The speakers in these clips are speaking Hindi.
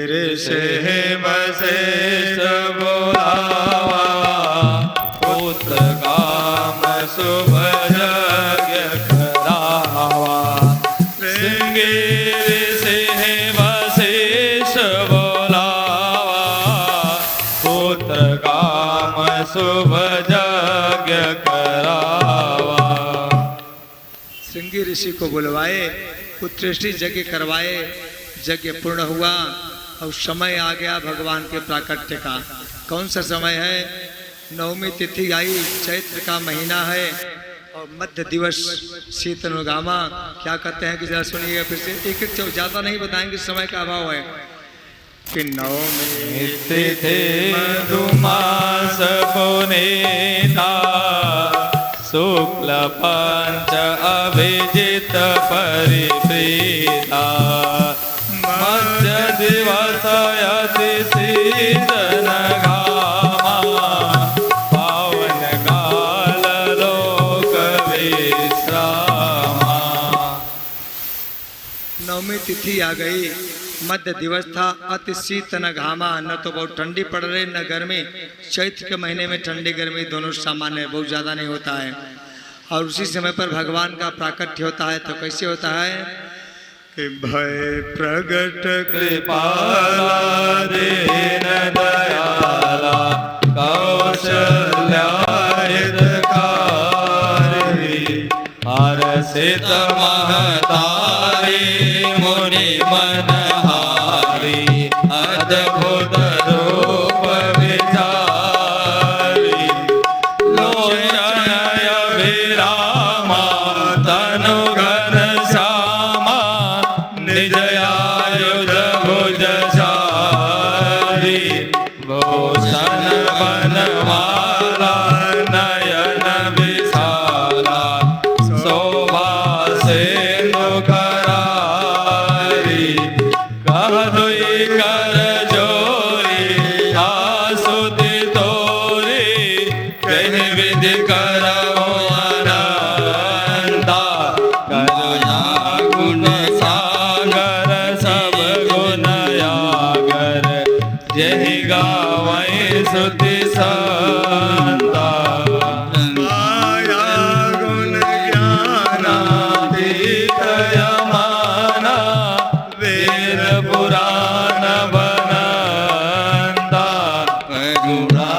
ऋषि वशिष्ठ बोलावा, पुत्र काम शुभ यज्ञ करावा। श्रृंगी ऋषि वशिष्ठ बोलावा, पुत्र काम शुभ यज्ञ करावा। श्रृंगी ऋषि को बुलवाए, पुत्रेष्टि यज्ञ करवाए। यज्ञ पूर्ण हुआ और समय आ गया भगवान के प्राकट्य का। कौन सा समय है? नवमी तिथि आई, चैत्र का महीना है और मध्य दिवस शीतनुगामा। क्या कहते हैं कि जरा सुनिएगा फिर से, एक एक ज़्यादा नहीं बताएंगे, समय का अभाव है। कि नवमी तिथि मधुमास पुनीता, शुक्ल पंच अभिजित परिप्रीता। मध्य दिवस अति शीतल घामा, पावन काल लोक विश्रामा। नवमी तिथि आ गई, मध्य दिवस था, अति शीतल घामा। न तो बहुत ठंडी पड़ रही न गर्मी। चैत्र के महीने में ठंडी गर्मी दोनों सामान्य, बहुत ज़्यादा नहीं होता है। और उसी समय पर भगवान का प्राकट्य होता है। तो कैसे होता है कि भय प्रगट कृपाला दीन दयाला, कौशल्या हितकारी। हर्षित महतारी मुनि मनहारी, अद्भुत रूप विचारी। लोचन अभिरामा, तनु घनश्यामा। निज आयुध भुजचारी, भूषण बनमाला नयन विशाला। शोभा सिंधु करारी, कहदुई कर जोरी। आसुति तोरी, कहि विधि करहु अनंता। करुणा गुण सागर सब गुण यागर, यही गावै सुति संता। माया गुण ज्ञानातीत यमाना, वेद पुराण बनंता। करुणा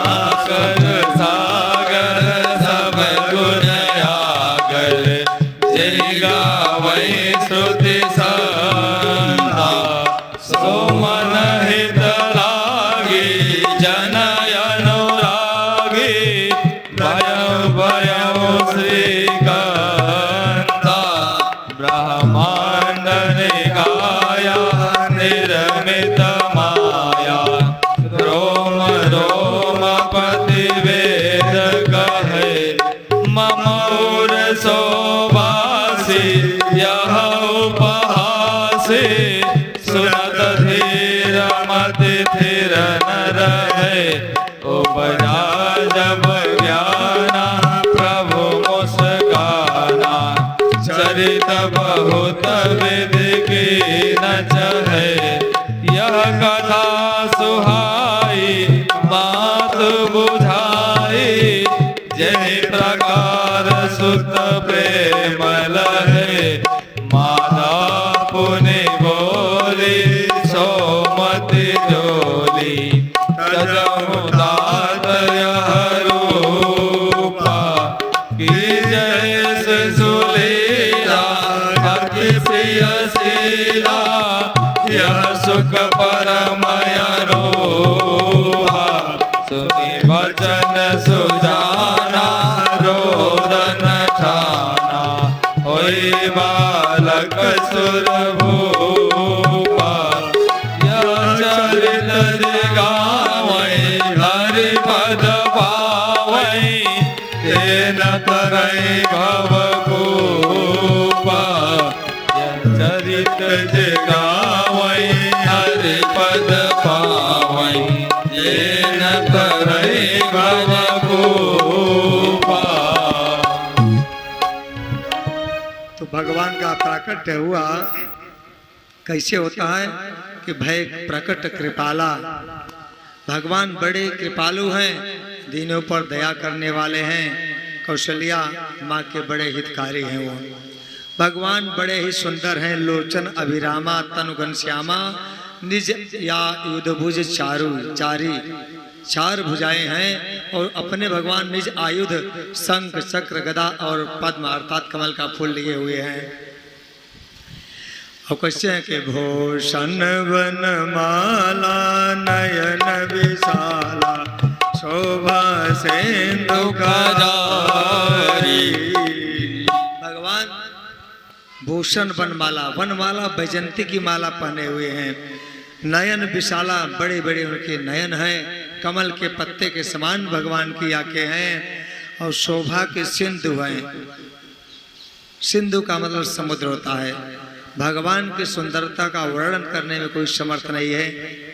कर सागर सब गुण यागर, जय गावै श्रुति संता। सो मन हित लागी, जनय अनुरागी। भयउ भयउ श्रीकांता, ब्रह्मांड निकाया निर्मित माया। रोम रोम पति वेद कहे, मम उर शोभासी। यह उपहासी, सुनत धीर मति थिर न रहे। उपजा जब ज्ञाना, प्रभु मुस्काना। चरित बहुत विधि की न चहे, यह कथा सुहाई बात बुझाई। जय प्रकार सुत प्रेम लहे, माता पुनि बोली सोमति जोली। तजहु तात यह रूपा, की जय से सुलीला। अति प्रिय शीला, यह सुख परमय रोहा। सुनि वचन सुजाना, रोदन ठाना। होई बालक सुर भूपा, यह चरित गावै। हरि पद पावै, तेन तरೈ भव भूपा। यह चरित गावै, हरि पद पावै। तेन तरై भव भूपा। तो भगवान का प्राकट्य हुआ। कैसे होता है कि कि भय प्रकट कृपाला, भगवान बड़े कृपालु हैं, दीनों पर दया करने वाले हैं। कौशल्या माँ के बड़े हितकारी हैं वो। भगवान बड़े ही सुंदर हैं, लोचन अभिरामा तनु घनश्यामा, निज या युधभुज चारी, चार भुजाएं हैं और अपने भगवान निज आयुध शंख चक्र गदा और पद्म अर्थात कमल का फूल लिए हुए हैं। और कैसे हैं कि भूषण वन माला नयन विशाला शोभा सिंधु भगवान भूषण वनमाला, वनमाला बैजंती की माला पहने हुए हैं। नयन विशाला, बड़े बड़े उनके नयन हैं, कमल के पत्ते के समान भगवान की आंखें हैं और शोभा के सिंधु हैं। सिंधु का मतलब समुद्र होता है। भगवान की सुंदरता का वर्णन करने में कोई समर्थ नहीं है,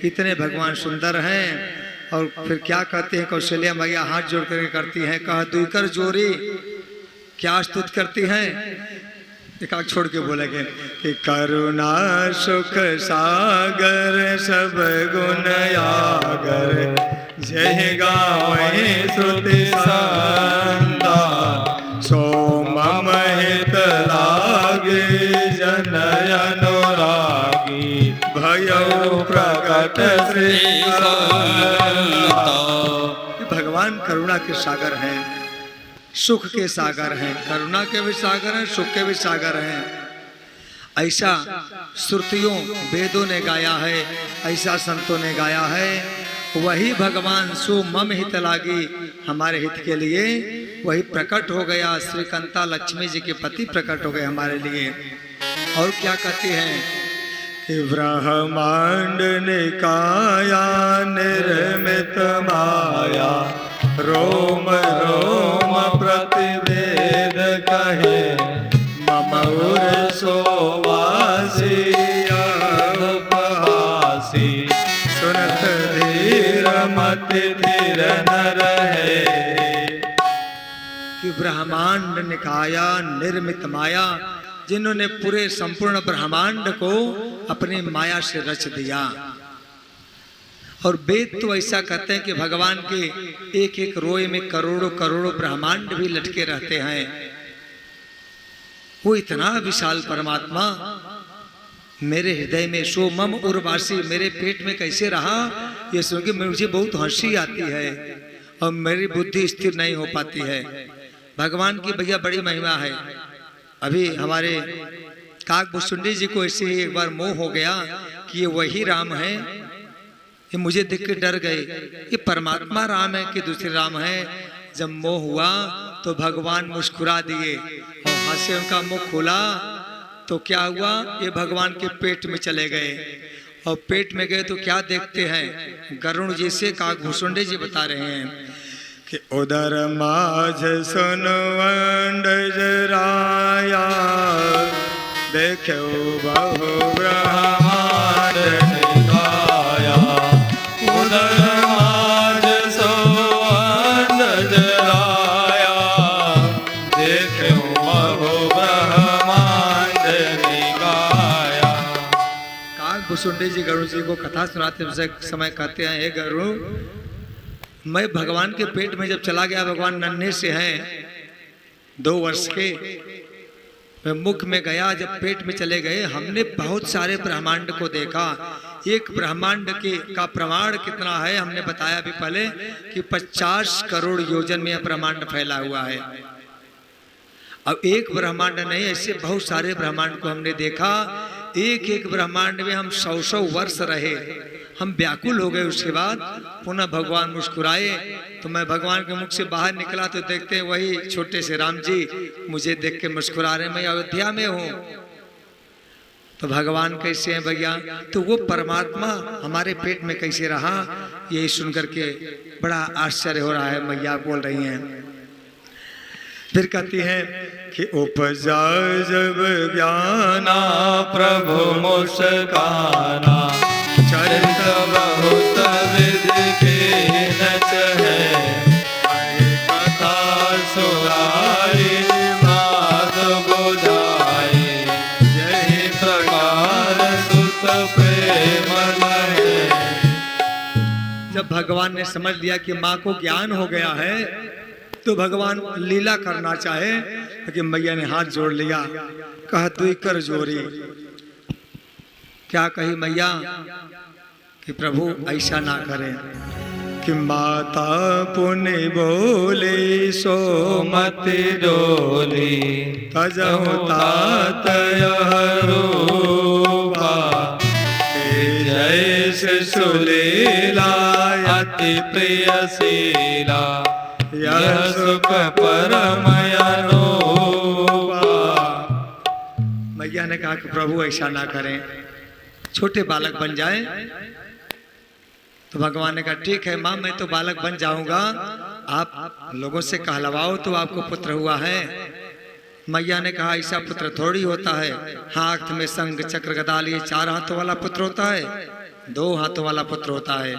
इतने भगवान सुंदर हैं। और फिर क्या कहते हैं कौशल्या मैया हाथ जोड़ करके करती हैं, कहा दुईकर जोरी, क्या स्तुति करती हैं, एक आग छोड़ के बोलेंगे कि करुणा सुख सागर सब गुण यागर, जय गावे श्रुति संदा, सो मम हित लागे जन अनुरागी, भयो प्रकट श्री भगवान करुणा के सागर हैं, सुख के सागर हैं, करुणा के भी सागर हैं, सुख के भी सागर हैं। ऐसा श्रुतियों वेदों ने गाया है, ऐसा संतों ने गाया है। वही भगवान सो मम हित लागी, हमारे हित के लिए वही प्रकट हो गया। श्रीकांता लक्ष्मी जी के पति प्रकट हो गए हमारे लिए। और क्या कहते हैं कि ब्रह्मांड निकाया निर्मित माया, रोम रोम प्रतिवेद कहे, मम उर सोवासी अपहासी, सुनत धीर मति धीर न रहे। कि ब्रह्मांड निकाया निर्मित माया, जिन्होंने पूरे संपूर्ण ब्रह्मांड को अपनी माया से रच दिया। और वेद तो ऐसा कहते हैं कि भगवान के एक एक रोए में करोड़ों करोड़ों ब्रह्मांड भी लटके रहते हैं। वो इतना विशाल परमात्मा मेरे हृदय में सो मम उर्वासी, मेरे पेट में कैसे रहा, ये सुन के मुझे बहुत हंसी आती है और मेरी बुद्धि स्थिर नहीं हो पाती है। भगवान की भैया बड़ी महिमा है। अभी हमारे काकभूषुंडी जी को ऐसे ही एक बार मोह हो गया कि ये वही राम है। ये मुझे देख के डर गए, ये परमात्मा राम है कि दूसरे राम है। जब मोह हुआ तो भगवान मुस्कुरा दिए और हाथ से उनका मुख खोला तो क्या हुआ, ये भगवान के पेट में चले गए। और पेट में गए तो क्या देखते हैं, गरुण जी से काकभूषुंडी जी बता रहे हैं कि उदर माझ सुनवंड जराया, देखो बहु ब्रह्मांड निकाया, उदर माझ सुनवंड जराया, देखो बहु ब्रह्मांड निकाया। काकभूषुंडी जी गरुड़ जी को कथा सुनाते समय कहते हैं, हे गरुड़, मैं भगवान के पेट में जब चला गया, भगवान नन्हे से हैं 2 वर्ष के, मैं मुख में गया, जब पेट में चले गए हमने बहुत सारे ब्रह्मांड को देखा। एक ब्रह्मांड के का प्रमाण कितना है हमने बताया भी पहले कि 50 करोड़ योजन में ब्रह्मांड फैला हुआ है। अब एक ब्रह्मांड नहीं, ऐसे बहुत सारे ब्रह्मांड को हमने देखा। एक एक ब्रह्मांड में हम 100 वर्ष रहे, हम व्याकुल हो गए। उसके बाद पुनः भगवान मुस्कुराए तो मैं भगवान के मुख से बाहर निकला तो देखते हैं वही छोटे से राम जी मुझे देख के मुस्कुरा रहे, मैं अयोध्या में हूँ। तो भगवान कैसे हैं भैया, तो वो परमात्मा हमारे पेट में कैसे रहा, यही सुनकर के बड़ा आश्चर्य हो रहा है। मैया बोल रही हैं, फिर कहती हैं कि उपजा जब ज्ञाना प्रभु मुस्काना, चरित बहुत विधि के नच है, कथा सुनाई बात बुझाई, यही प्रकार सुत प्रेम जब भगवान ने समझ लिया कि माँ को ज्ञान हो गया है तो भगवान लीला करना चाहे, लेकिन मैया ने हाथ जोड़ लिया, कहा तू कर जोरी। क्या कही मैया कि प्रभु ऐसा ना करें कि माता पुण्य बोले सो मत डोली तजहु तात रूपा जैसे सुलीला अति प्रियशीला यह सुख परमय अनूपा। मैया ने कहा कि प्रभु ऐसा ना करें, छोटे बालक बन जाएं। तो भगवान ने कहा ठीक है माँ, मैं तो बालक बन जाऊंगा, आप लोगों से कहलवाओ तो आपको पुत्र हुआ है। मैया ने कहा ऐसा पुत्र थोड़ी होता है, हाथ में संग चक्र गदा लिए 4 हाथों वाला पुत्र होता है, 2 हाथों वाला पुत्र होता है।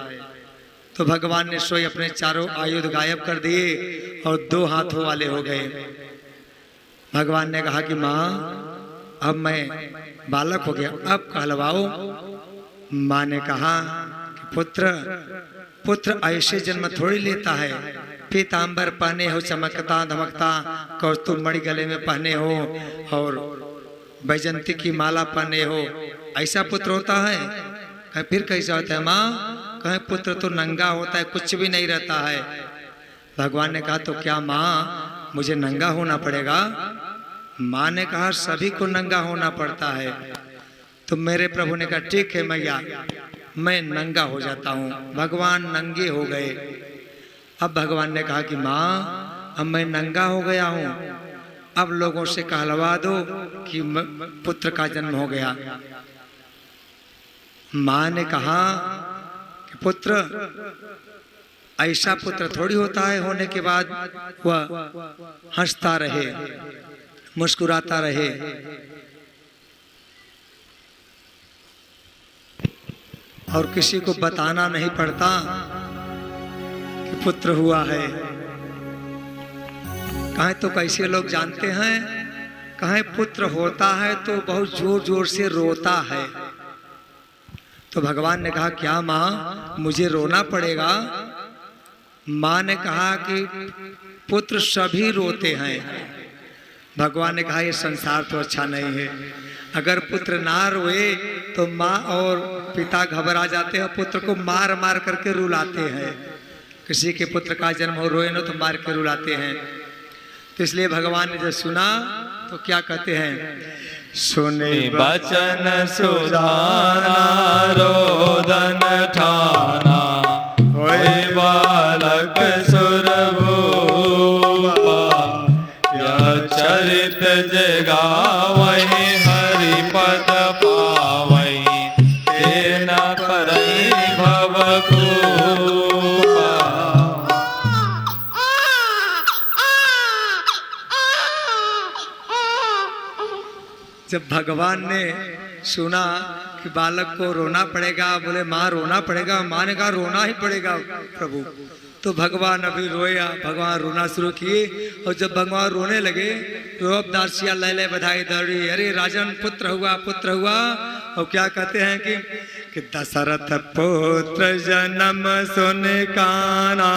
तो भगवान ने सोई अपने चारों आयुध गायब कर दिए और 2 हाथों वाले हो गए। भगवान ने कहा कि माँ अब मैं बालक हो गया, अब कहलवाओ। माँ ने कहा कि पुत्र ऐसे जन्म थोड़ी लेता है, पीतांबर पहने हो चमकता धमकता, कौस्तुभ मणि गले में पहने हो और बैजंती की माला पहने हो, ऐसा पुत्र होता है? कहे फिर कैसा होता है माँ? कहे पुत्र तो नंगा होता है, कुछ भी नहीं रहता है। भगवान ने कहा तो क्या माँ मुझे नंगा होना पड़ेगा? माँ ने कहा सभी को नंगा होना पड़ता है। तो मेरे प्रभु ने कहा ठीक है मैया, मैं नंगा हो जाता हूँ। भगवान नंगे हो गए। अब भगवान ने कहा कि माँ अब मैं नंगा हो गया हूँ, अब लोगों से कहलवा दो कि पुत्र का जन्म हो गया। माँ ने कहा कि पुत्र ऐसा पुत्र थोड़ी होता है, होने के बाद वह हंसता रहे, मुस्कुराता रहे। और किसी को बताना नहीं पड़ता कि पुत्र हुआ है। कहें तो कैसे लोग जानते हैं, कहें पुत्र होता है तो बहुत जोर जोर से रोता है। तो भगवान ने कहा क्या माँ मुझे रोना पड़ेगा? माँ ने कहा कि पुत्र सभी रोते हैं। भगवान ने कहा ये संसार तो अच्छा नहीं है, अगर पुत्र ना रोए तो माँ और पिता घबरा जाते हैं, पुत्र को मार मार करके रुलाते हैं। किसी के पुत्र का जन्म हो रोए ना तो मार के रुलाते हैं। तो इसलिए भगवान ने जब सुना तो क्या कहते हैं, सुने बचन सुधाना रोदन ठाना, होए बालक सुरभूपा, यह चरित जगावहि हरिपद पावहि, तेन करहि भवकूपा। जब भगवान ने सुना कि बालक को रोना पड़ेगा, बोले माँ रोना पड़ेगा। माँ ने कहा रोना ही पड़ेगा प्रभु। तो भगवान अभी रोया, भगवान रोना शुरू किए। और जब भगवान रोने लगे, रोब दासिया ले ले बधाई दौड़ी, अरे राजन पुत्र हुआ, पुत्र हुआ। और क्या कहते हैं कि दशरथ पुत्र जन्म सुन काना,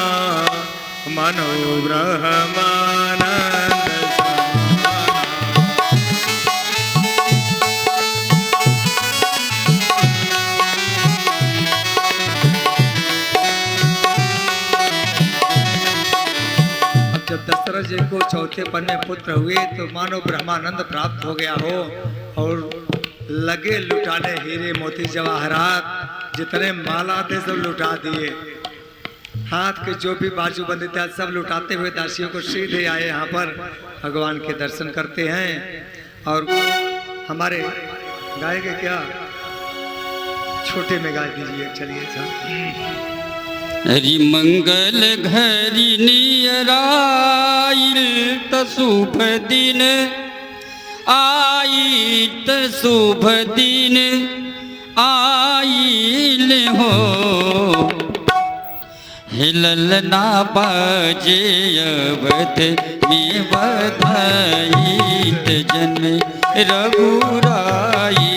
मनोग्रह मानंद। जब दशरथ जी को चौथे पन में पुत्र हुए तो मानो ब्रह्मानंद प्राप्त हो गया हो, और लगे लुटाने हीरे मोती जवाहरात, जितने माला थे सब लुटा दिए। हाथ के जो भी बाजू बंद थे सब लुटाते हुए दासियों को सीधे आए यहाँ पर भगवान के दर्शन करते हैं। और हमारे गाएंगे क्या, छोटे में गा दीजिए। चलिए साहब। हरि मंगल घरी नियराइल त शुभ दिन आइल, त शुभ दिन आइल हो। हिलल ना बाजे अवध में बधाई, त जन्म रघुराई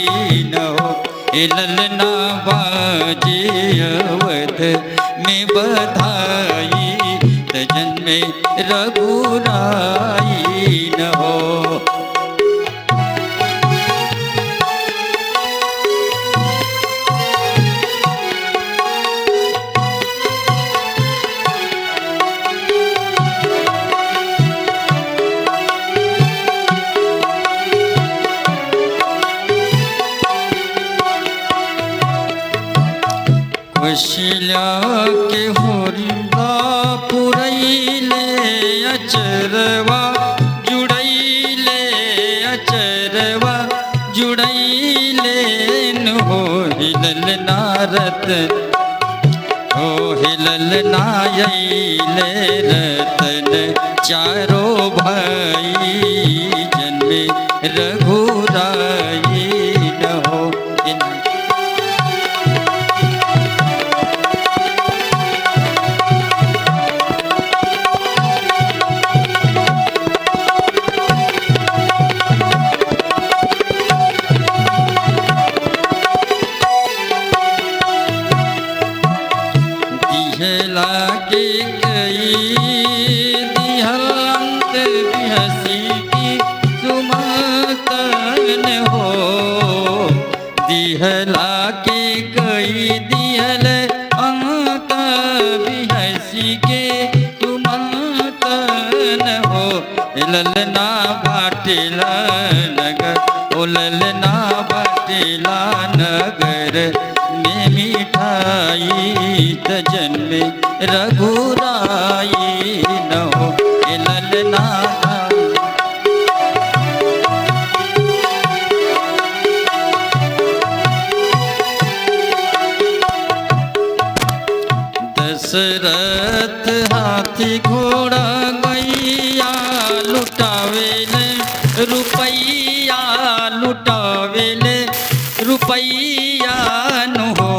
न हो। ललना बाजे अवध में बधाई तजन में रघुराई न हो। कौशल्या के होरिंदा पुरैले अचरवा जुड़ैले अचरवा जुड़ैले न हो हिलल नारत हो हिलल नायले रतन चारो भाई जन्मे रघुराई न हो। लागे गई दिहलंत बिहसी की सुमतन हो दिहला के गई दिहल अंत बिहसी के सुमतन हो ललना बाटिला नगर ओ ललना बाटिला नगर में मिठाई तजन में रघुराई न हो ललना। दशरथ हाथी घोड़ा गैया लुटावेले रुपैया लुटावेले रुपैया न हो।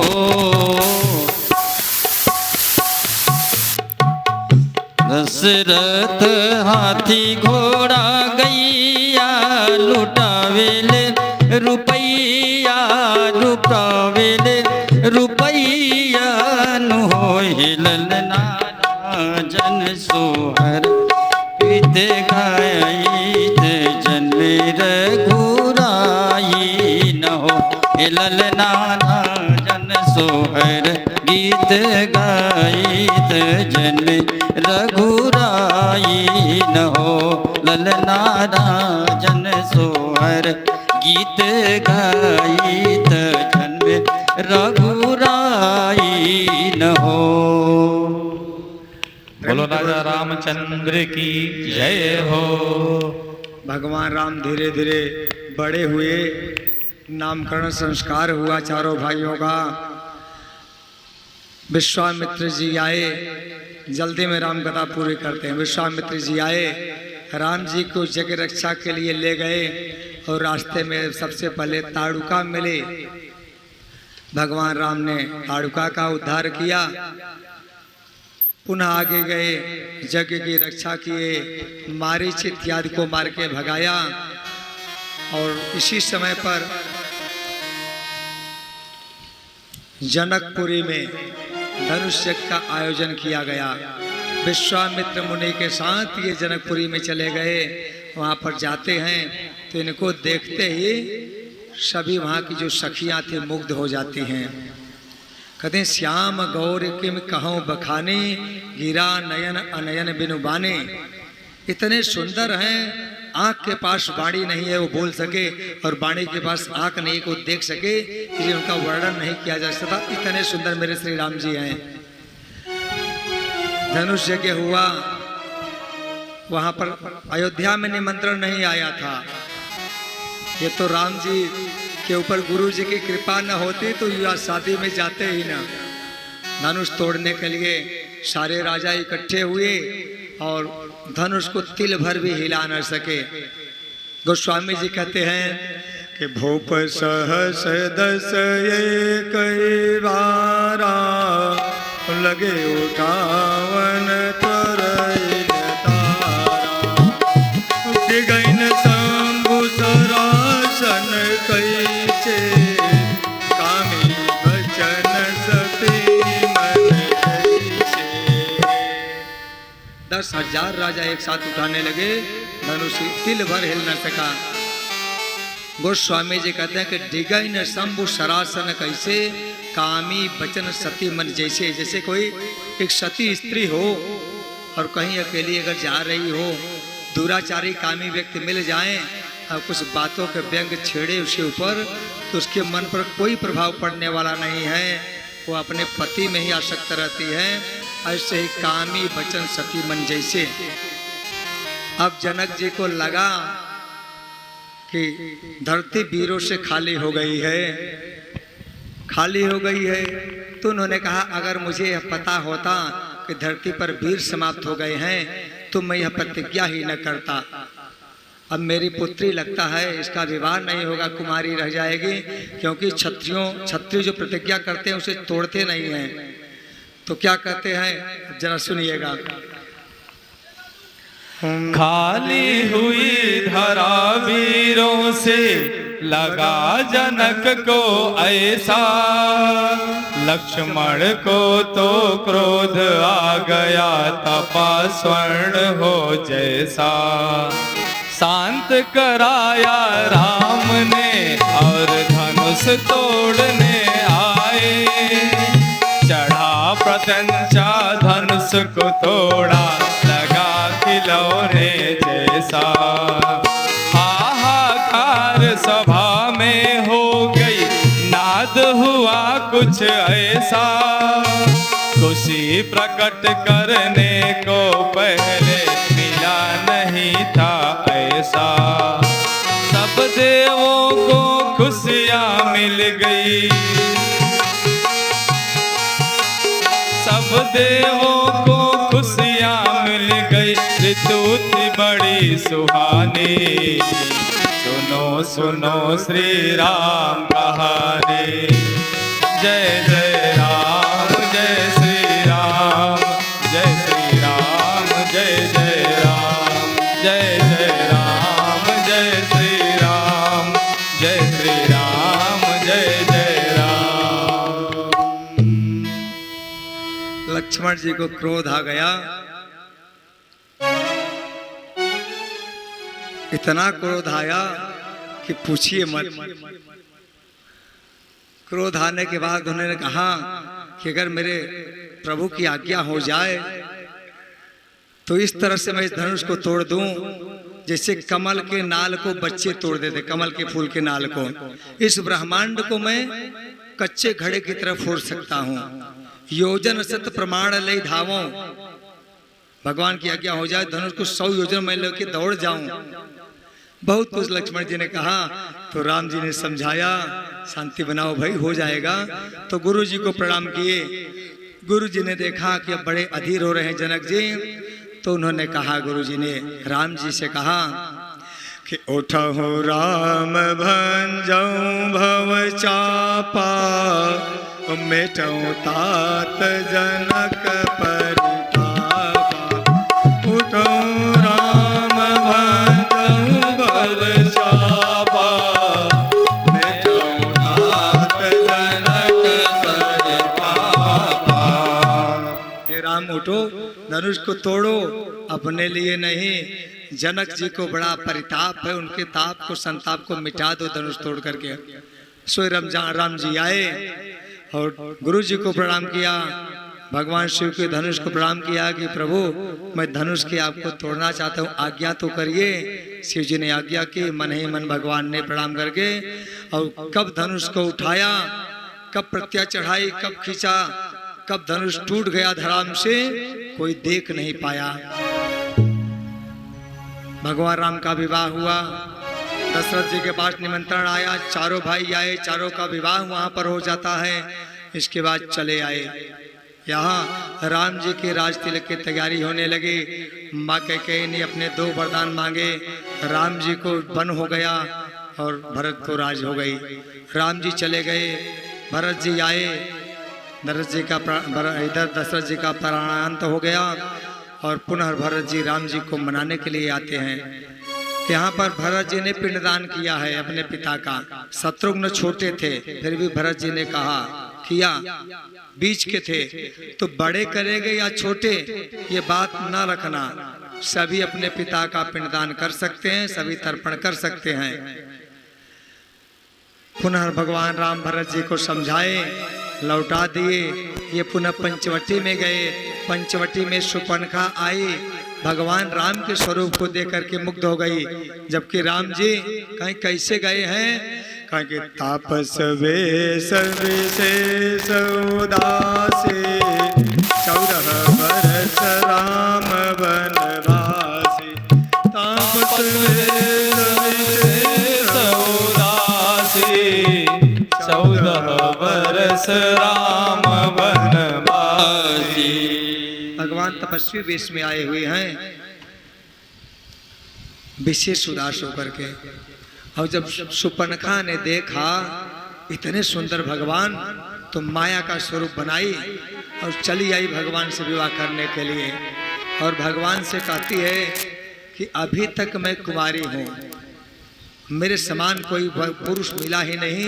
दशरथ हाथी घोड़ा गैया लुटावेले रुपैया लुटावेले रुपैया न हो ललना जन सोहर पीत गायत जन्मे रघुराई न हो ललना जन सोहर गीत गायत जन्मे रघुराई न हो ललना जन सोहर गीत गायत जन्मे रघुराई न हो। बोलो राजा रामचंद्र की जय हो। भगवान राम धीरे धीरे बड़े हुए, नामकरण संस्कार हुआ चारों भाइयों का। विश्वामित्र जी आए, जल्दी में राम कथा पूरी करते हैं। विश्वामित्र जी आए, राम जी को जग रक्षा के लिए ले गए और रास्ते में सबसे पहले ताड़ुका मिले। भगवान राम ने ताड़ुका का उद्धार किया, पुनः आगे गए, जग की रक्षा किए, मारीच इत्यादि को मार के भगाया। और इसी समय पर जनकपुरी में धनुष यज्ञ का आयोजन किया गया। विश्वामित्र मुनि के साथ ये जनकपुरी में चले गए। वहाँ पर जाते हैं तो इनको देखते ही सभी वहाँ की जो सखियाँ थी मुग्ध हो जाती हैं। कहते हैं श्याम गौर किम कहूँ बखाने, गिरा नयन अनयन बिनु बाने। इतने सुंदर हैं, आँख के पास वाणी नहीं है वो बोल सके, और वाणी के पास आँख नहीं को देख सके, इसलिए उनका वर्णन नहीं किया जा सकता। इतने सुंदर मेरे श्री राम जी हैं। धनुष यज्ञ हुआ, वहाँ पर अयोध्या में निमंत्रण नहीं आया था। ये तो राम जी के ऊपर गुरु जी की कृपा न होती तो युवा शादी में जाते ही ना। धनुष तोड़ने के लिए सारे राजा इकट्ठे हुए और धनुष को तिल भर भी हिला न सके। गोस्वामी जी कहते हैं कि भूप सहस दस कई बारा लगे उठावन तरैन तारा। गैन शंभु सरासन कैसे का 10,000 राजा एक साथ उठाने लगे, धनुष तिल भर हिल न सका। गोस्वामी जी कहते हैं कि डिगई न शंभु सरासन कैसे, कामी बचन सती मन जैसे। जैसे कोई एक सती स्त्री हो और कहीं अकेली अगर जा रही हो, दुराचारी कामी व्यक्ति मिल जाएं और कुछ बातों के व्यंग छेड़े उसके ऊपर, तो उसके मन पर कोई प्रभाव पड़ने वाला नहीं है, वो अपने पति में ही आसक्त रहती है। ऐसे ही कामी बचन सती मन जैसे। अब जनक जी को लगा कि धरती वीरों से खाली हो गई है, खाली हो गई है, तो उन्होंने कहा अगर मुझे यह पता होता कि धरती पर वीर समाप्त हो गए हैं तो मैं यह प्रतिज्ञा ही न करता। अब मेरी पुत्री लगता है इसका विवाह नहीं होगा, कुमारी रह जाएगी, क्योंकि क्षत्रिय जो प्रतिज्ञा करते हैं उसे तोड़ते नहीं हैं। तो क्या कहते हैं जरा सुनिएगा। खाली हुई धरा वीरों से लगा जनक को ऐसा, लक्ष्मण को तो क्रोध आ गया तपा स्वर्ण हो जैसा। शांत कराया राम ने और धनुष तोड़ने आए, चढ़ा प्रत्यंचा धनुष को तोड़ा लगा खिलौने जैसा। हाहाकार सभा में हो गई, नाद हुआ कुछ ऐसा, खुशी प्रकट करने को पहले मिला नहीं था ऐसा। सब देवों को खुशियाँ मिल गई, सब देवों को खुशियाँ मिल गई, ऋतु थी बड़ी सुहानी। सुनो सुनो श्री राम कहानी, जय जय राम जय श्री राम, जय श्री राम जय जय राम, जय जय राम जय श्री राम, जय श्री राम जय जय राम। लक्ष्मण जी को क्रोध आ गया, इतना क्रोध आया कि पूछिए मत। क्रोध आने के बाद उन्होंने कहा कि अगर मेरे प्रभु की आज्ञा हो जाए तो इस तरह से मैं इस धनुष को तोड़ दूं जैसे कमल के नाल को बच्चे तोड़ देते, कमल के फूल के नाल को। इस ब्रह्मांड को मैं कच्चे घड़े की तरफ फोड़ सकता हूं। योजन सत प्रमाण ले धावों, भगवान की आज्ञा हो जाए धनुष को 100 योजन मैं लेके दौड़ जाऊं। बहुत कुछ लक्ष्मण जी ने कहा, तो राम जी ने समझाया शांति बनाओ भाई, हो जाएगा। तो गुरु जी को प्रणाम किए। गुरु जी ने देखा कि अब बड़े अधीर हो रहे हैं जनक जी, तो उन्होंने कहा, गुरु जी ने राम जी से कहा कि उठहु राम भंजऊ भव चापा, मेटऊ तात जनक परितापा। उठहु राम भंजऊ भव चापा, मेटऊ तात जनक परितापा। हे राम उठो, धनुष को तोड़ो, अपने लिए नहीं, जनक जी को बड़ा परिताप है, उनके ताप को संताप को मिटा दो धनुष तोड़ करके। सो राम जी आए और गुरु जी को प्रणाम किया, भगवान शिव के धनुष को प्रणाम किया कि प्रभु मैं धनुष के आपको तोड़ना चाहता हूँ, आज्ञा तो करिए। शिव जी ने आज्ञा की, मन ही मन भगवान ने प्रणाम करके और कब धनुष को उठाया, कब प्रत्या चढ़ाई, कब खींचा, कब धनुष टूट गया धराम से, कोई देख नहीं पाया। भगवान राम का विवाह हुआ, दशरथ जी के पास निमंत्रण आया, चारों भाई आए, चारों का विवाह वहां पर हो जाता है। इसके बाद चले आए यहाँ, राम जी के राज तिलक की तैयारी होने लगी। माँ कैकेयी ने अपने 2 वरदान मांगे, राम जी को वन हो गया और भरत को राज हो गई। राम जी चले गए, भरत जी आए, दशरथ जी का प्राणांत हो गया और पुनः भरत जी राम जी को मनाने के लिए आते हैं। यहाँ पर भरत जी ने पिंडदान किया है अपने पिता का। शत्रुघ्न छोटे थे, फिर भी भरत जी ने कहा किया, बीच के थे, तो बड़े करेंगे या छोटे ये बात ना रखना, सभी अपने पिता का पिंडदान कर सकते हैं, सभी तर्पण कर सकते हैं। पुनः भगवान राम भरत जी को समझाए, लौटा दिए। ये पुनः पंचवटी में गए। पंचवटी में शूर्पणखा आई, भगवान राम के स्वरूप को देख करके मुग्ध हो गई। जबकि राम जी कहीं कैसे गए हैं, कहीं कि तापस वेश विशेष उदासी, 14 वर्ष राम वनवासी। तापस वेश विशेष उदासी, 14 वर्ष राम वनवासी। भगवान तपस्वी वेश में आए हुए हैं, विशेष उदास होकर के। और जब शूर्पणखा ने देखा इतने सुंदर भगवान, तो माया का स्वरूप बनाई और चली आई भगवान से विवाह करने के लिए। और भगवान से कहती है कि अभी तक मैं कुमारी हूँ, मेरे समान कोई पुरुष मिला ही नहीं,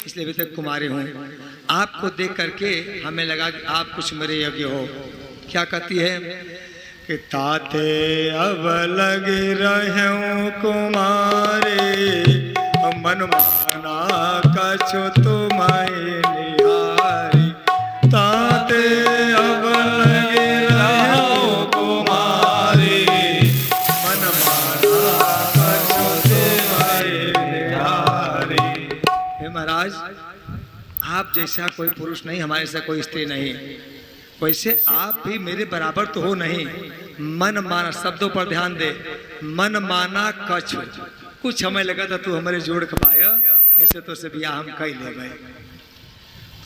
इसलिए अभी तक कुमारी हूँ। आपको देख करके हमें लगा कि आप कुछ मेरे योग्य हो। क्या कहती है कि ताते अब लग रहूं कुमारे, मन माना कछु तुम्हें निहारी। ताते अब लग रहूं कुमारे, मन माना कछु तुम्हें निहारी। हे महाराज, आप जैसा कोई पुरुष नहीं, हमारे से कोई स्त्री नहीं, वैसे आप भी मेरे बराबर तो हो नहीं। मन माना, शब्दों पर ध्यान दे, मन माना कछु, कुछ हमें लगा था तू हमारे जोड़ खपाया, ऐसे तो से बिया हम कई ले गए।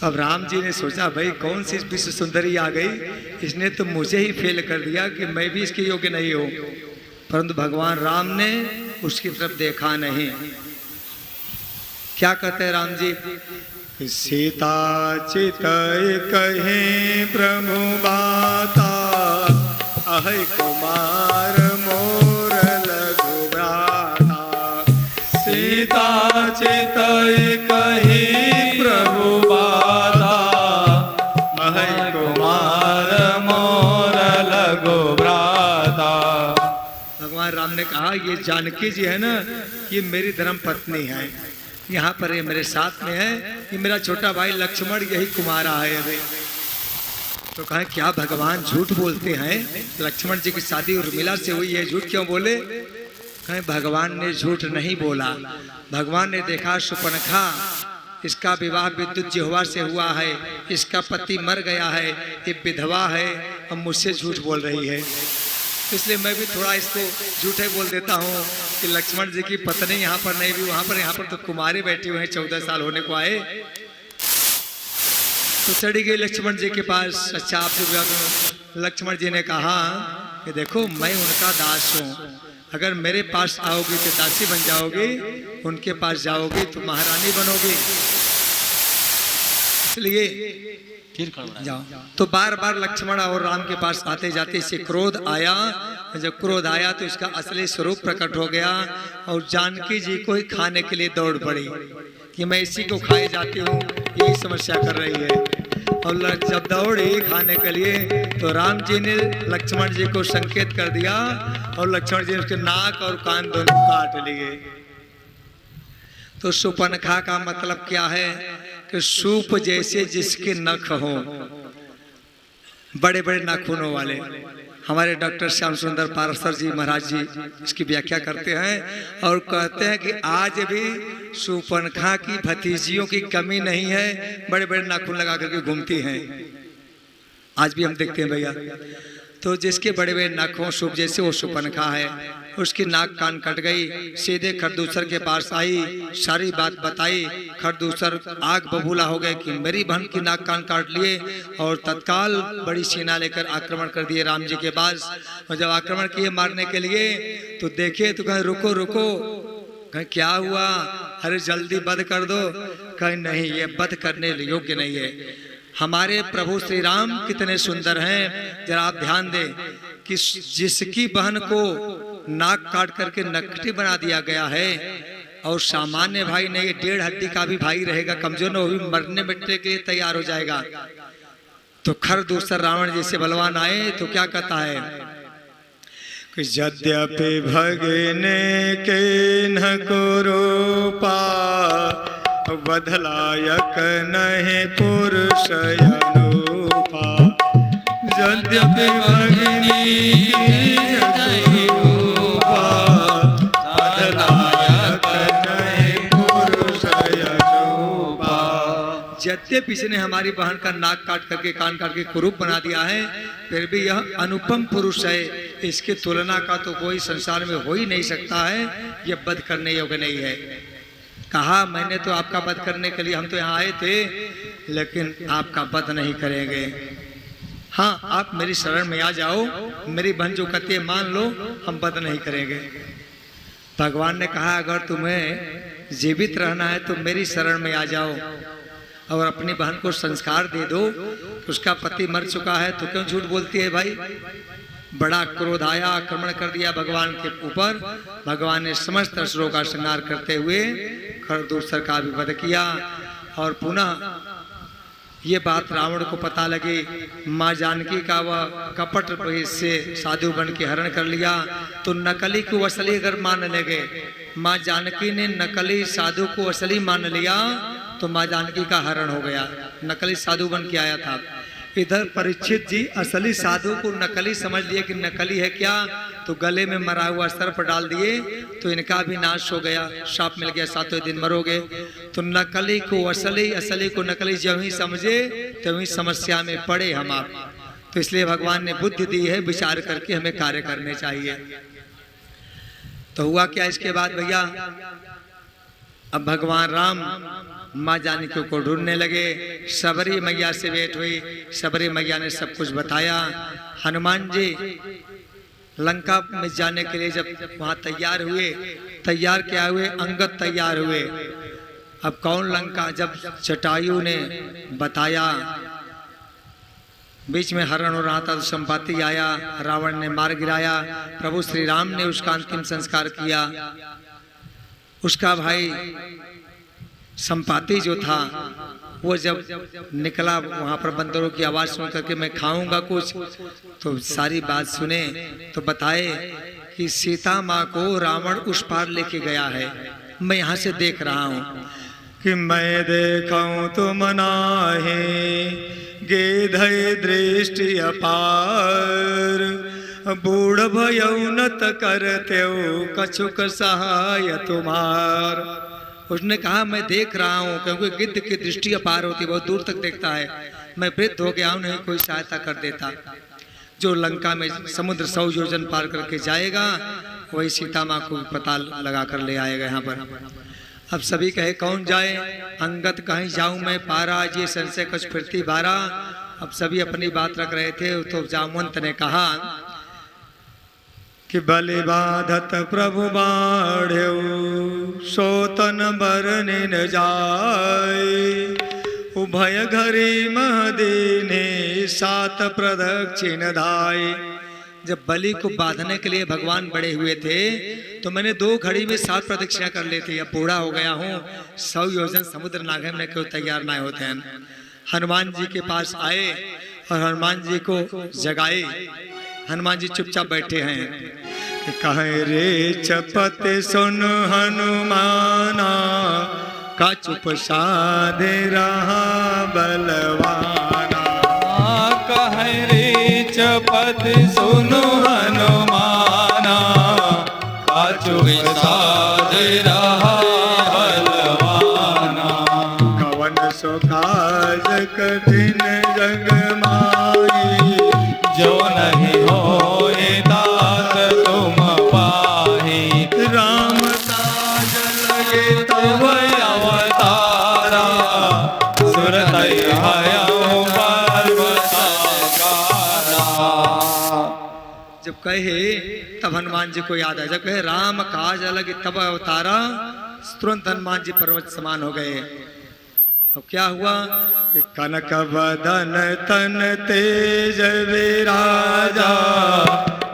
अब राम जी ने सोचा भाई कौन सी विश्व सुंदरी आ गई, इसने तो मुझे ही फेल कर दिया कि मैं भी इसके योग्य नहीं हूँ। परंतु भगवान राम ने उसकी तरफ देखा नहीं। क्या कहते हैं राम जी, सीता चित कहे प्रभु बाता, अहि कुमार मोर लघु भ्राता। सीता चित कहे प्रभु बाता, अहि कुमार मोर लघु भ्राता। भगवान राम ने कहा ये जानकी जी है ना, ये मेरी धर्म पत्नी है, यहाँ पर ये मेरे साथ में है, ये मेरा छोटा भाई लक्ष्मण यही कुमारा है अभी। तो कहा क्या भगवान झूठ बोलते हैं, लक्ष्मण जी की शादी उर्मिला से हुई है, झूठ क्यों बोले? कहें भगवान ने झूठ नहीं बोला। भगवान ने देखा शूर्पणखा, इसका विवाह विद्युत जिह्वा से हुआ है, इसका पति मर गया है, ये विधवा है, अब मुझसे झूठ बोल रही है, इसलिए मैं भी थोड़ा इसको झूठे बोल देता हूँ कि लक्ष्मण जी की पत्नी यहाँ पर नहीं भी, वहाँ पर तो कुमारी बैठी हुई है, 14 साल होने को आए। तो चढ़ी गई लक्ष्मण जी के पास, अच्छा आपसे लक्ष्मण जी ने कहा कि देखो मैं उनका दास हूँ, अगर मेरे पास आओगी तो दासी बन जाओगी, उनके पास जाओगी तो महारानी बनोगी, इसलिए जाओ। तो बार बार लक्ष्मण और राम के पास आते जाते इसे क्रोध आया। जब क्रोध आया तो इसका असली स्वरूप प्रकट हो गया और जानकी जी को ही खाने के लिए दौड़ पड़ी कि मैं इसी को खाए जाती हूँ, यही समस्या कर रही है। और जब दौड़ी खाने के लिए तो राम जी ने लक्ष्मण जी को संकेत कर दिया और लक्ष्मण जी ने उसके नाक और कान दोनों काट लिए। तो शूर्पणखा का मतलब क्या है कि सूप जैसे जिसके नख हो, बड़े बड़े नाखूनों वाले। हमारे डॉक्टर श्याम सुंदर पारसर जी महाराज जी इसकी व्याख्या करते हैं और कहते हैं कि आज भी शूर्पणखा की भतीजियों की कमी नहीं है, बड़े बड़े नाखून लगा करके घूमती हैं, आज भी हम देखते हैं भैया। तो जिसके बड़े बड़े नाखून सूप जैसे वो शूर्पणखा है, उसकी नाक कान कट गई, सीधे खरदूसर के पास आई, सारी बात बताई। खरदूसर आग बबूला हो गए कि मेरी बहन की नाक कान काट लिए और तत्काल बड़ी सेना लेकर आक्रमण कर दिए राम जी के पास। और जब आक्रमण किए मारने के लिए तो देखे तो कहे रुको रुको, कहे क्या हुआ, अरे जल्दी वध कर दो। कहे नहीं, ये वध करने योग्य नहीं है। हमारे प्रभु श्री राम कितने सुंदर हैं, जरा आप ध्यान दें कि जिसकी बहन को नाक काट करके नकटी बना दिया गया है, और सामान्य भाई नहीं, 1.5 हड्डी का भी भाई रहेगा कमजोर न, वो भी मरने मिटने के लिए तैयार हो जाएगा। तो खर दूसर रावण जैसे बलवान आए तो क्या कहता है कि यद्यपि भगने के न को रूपा बदलायक नहीं पुरुष अनुपा। यद्यपि भगनी नहीं रूपा बदलायक नहीं पुरुष अनुपा। यद्यपि इसने हमारी बहन का नाक काट करके कान काट के कुरूप बना दिया है, फिर भी यह अनुपम पुरुष है, इसकी तुलना का तो कोई संसार में हो ही नहीं सकता है, यह वध करने योग्य नहीं है। कहा मैंने तो आपका वध करने के लिए, हम तो यहाँ आए थे, लेकिन आपका वध नहीं करेंगे। हाँ, आप मेरी शरण में आ जाओ, मेरी बहन जो कहती है मान लो, हम वध नहीं करेंगे। भगवान ने कहा अगर तुम्हें जीवित रहना है तो मेरी शरण में आ जाओ और अपनी बहन को संस्कार दे दो। उसका पति मर चुका है तो क्यों झूठ बोलती है भाई। बड़ा क्रोध आया, आक्रमण कर दिया भगवान के ऊपर। भगवान ने समस्त असुरों का संहार करते हुए खरदूसर का भी वध किया। और पुनः ये बात रावण को पता लगी, माँ जानकी का वह कपट से साधु बन के हरण कर लिया, तो नकली को असली अगर मान लगे, माँ जानकी ने नकली साधु को असली मान लिया तो माँ जानकी का हरण हो गया। नकली साधु बन के आया था। इधर परीक्षित जी असली साधु को नकली समझ लिए कि नकली है क्या, तो गले में मरा हुआ सर्प डाल दिए तो इनका भी नाश हो गया, शाप मिल गया, 7वें दिन मरोगे। तो नकली को असली, असली को नकली जब ही समझे तभी समस्या में पड़े हम आप। तो इसलिए भगवान ने बुद्धि दी है, विचार करके हमें कार्य करने चाहिए। तो हुआ क्या इसके बाद भैया, अब भगवान राम माँ जानकी को ढूंढने लगे। सबरी मैया से भेंट हुई, सबरी मैया ने सब कुछ बताया। हनुमान जी लंका में जाने के लिए जब वहां तैयार हुए, तैयार क्या हुए, अंगद तैयार हुए। अब कौन लंका, जब जटायु ने बताया, बीच में हरण हो रहा था तो संपाति आया, रावण ने मार गिराया। प्रभु श्री राम ने उसका अंतिम संस्कार किया। उसका भाई संपाति जो था वो जब निकला वहां पर बंदरों की आवाज सुन करके मैं खाऊंगा कुछ, तो सारी बात सुने तो बताए कि सीता माँ को रावण उस पार लेके गया है। मैं यहाँ से देख रहा हूँ कि मैं देखूं तो मनाहे गेधय दृष्टि अपार, बूढ़ भयउनत करते कछुक सहाय तुम्हार। उसने कहा मैं देख रहा हूँ, क्योंकि गिद्ध की दृष्टि अपार होती, बहुत दूर तक देखता है। मैं वृद्ध हो गया हूँ, नहीं कोई सहायता कर देता। जो लंका में समुद्र 100 योजन पार करके जाएगा वही सीता माँ को पता लगा कर ले आएगा यहाँ पर। अब सभी कहे कौन जाए, अंगद कहीं जाऊं मैं पारा, ये संशय कुछ फिरती बारा। अब सभी अपनी बात रख रहे थे तो जामवंत ने कहा कि बलि बाधत प्रभु बाढ़्यो सोतन बरने न जाए, उभय घरी महदीने 7 प्रदक्षिण धाये। जब बलि को बांधने के लिए भगवान बड़े हुए थे तो मैंने 2 घड़ी में 7 प्रदक्षिणा कर ली थी। अब बूढ़ा हो गया हूँ, 100 योजन समुद्र नागे में क्यों तैयार ना होते हैं। हनुमान जी के पास आए और हनुमान जी को जगाए। हनुमान जी चुपचाप बैठे हैं। कहे रे चपते सुन हनुमाना, का चुप साधे रहा बलवाना। कहे रे चपत सुनो हनुमाना, का चुप साधे रहा बलवाना। कवन सो काज कठिन जग माई, जो नहीं होए दास तुम पाही। राम काज लगे तब अवतारा, सुरत आयो पर्वता गाना। जब कहे तब हनुमान जी को याद है। जब कहे राम काज अलग तब अवतारा, तुरंत हनुमान जी पर्वत समान हो गए। अब क्या हुआ कि कनक बदन तन तेज विराजा,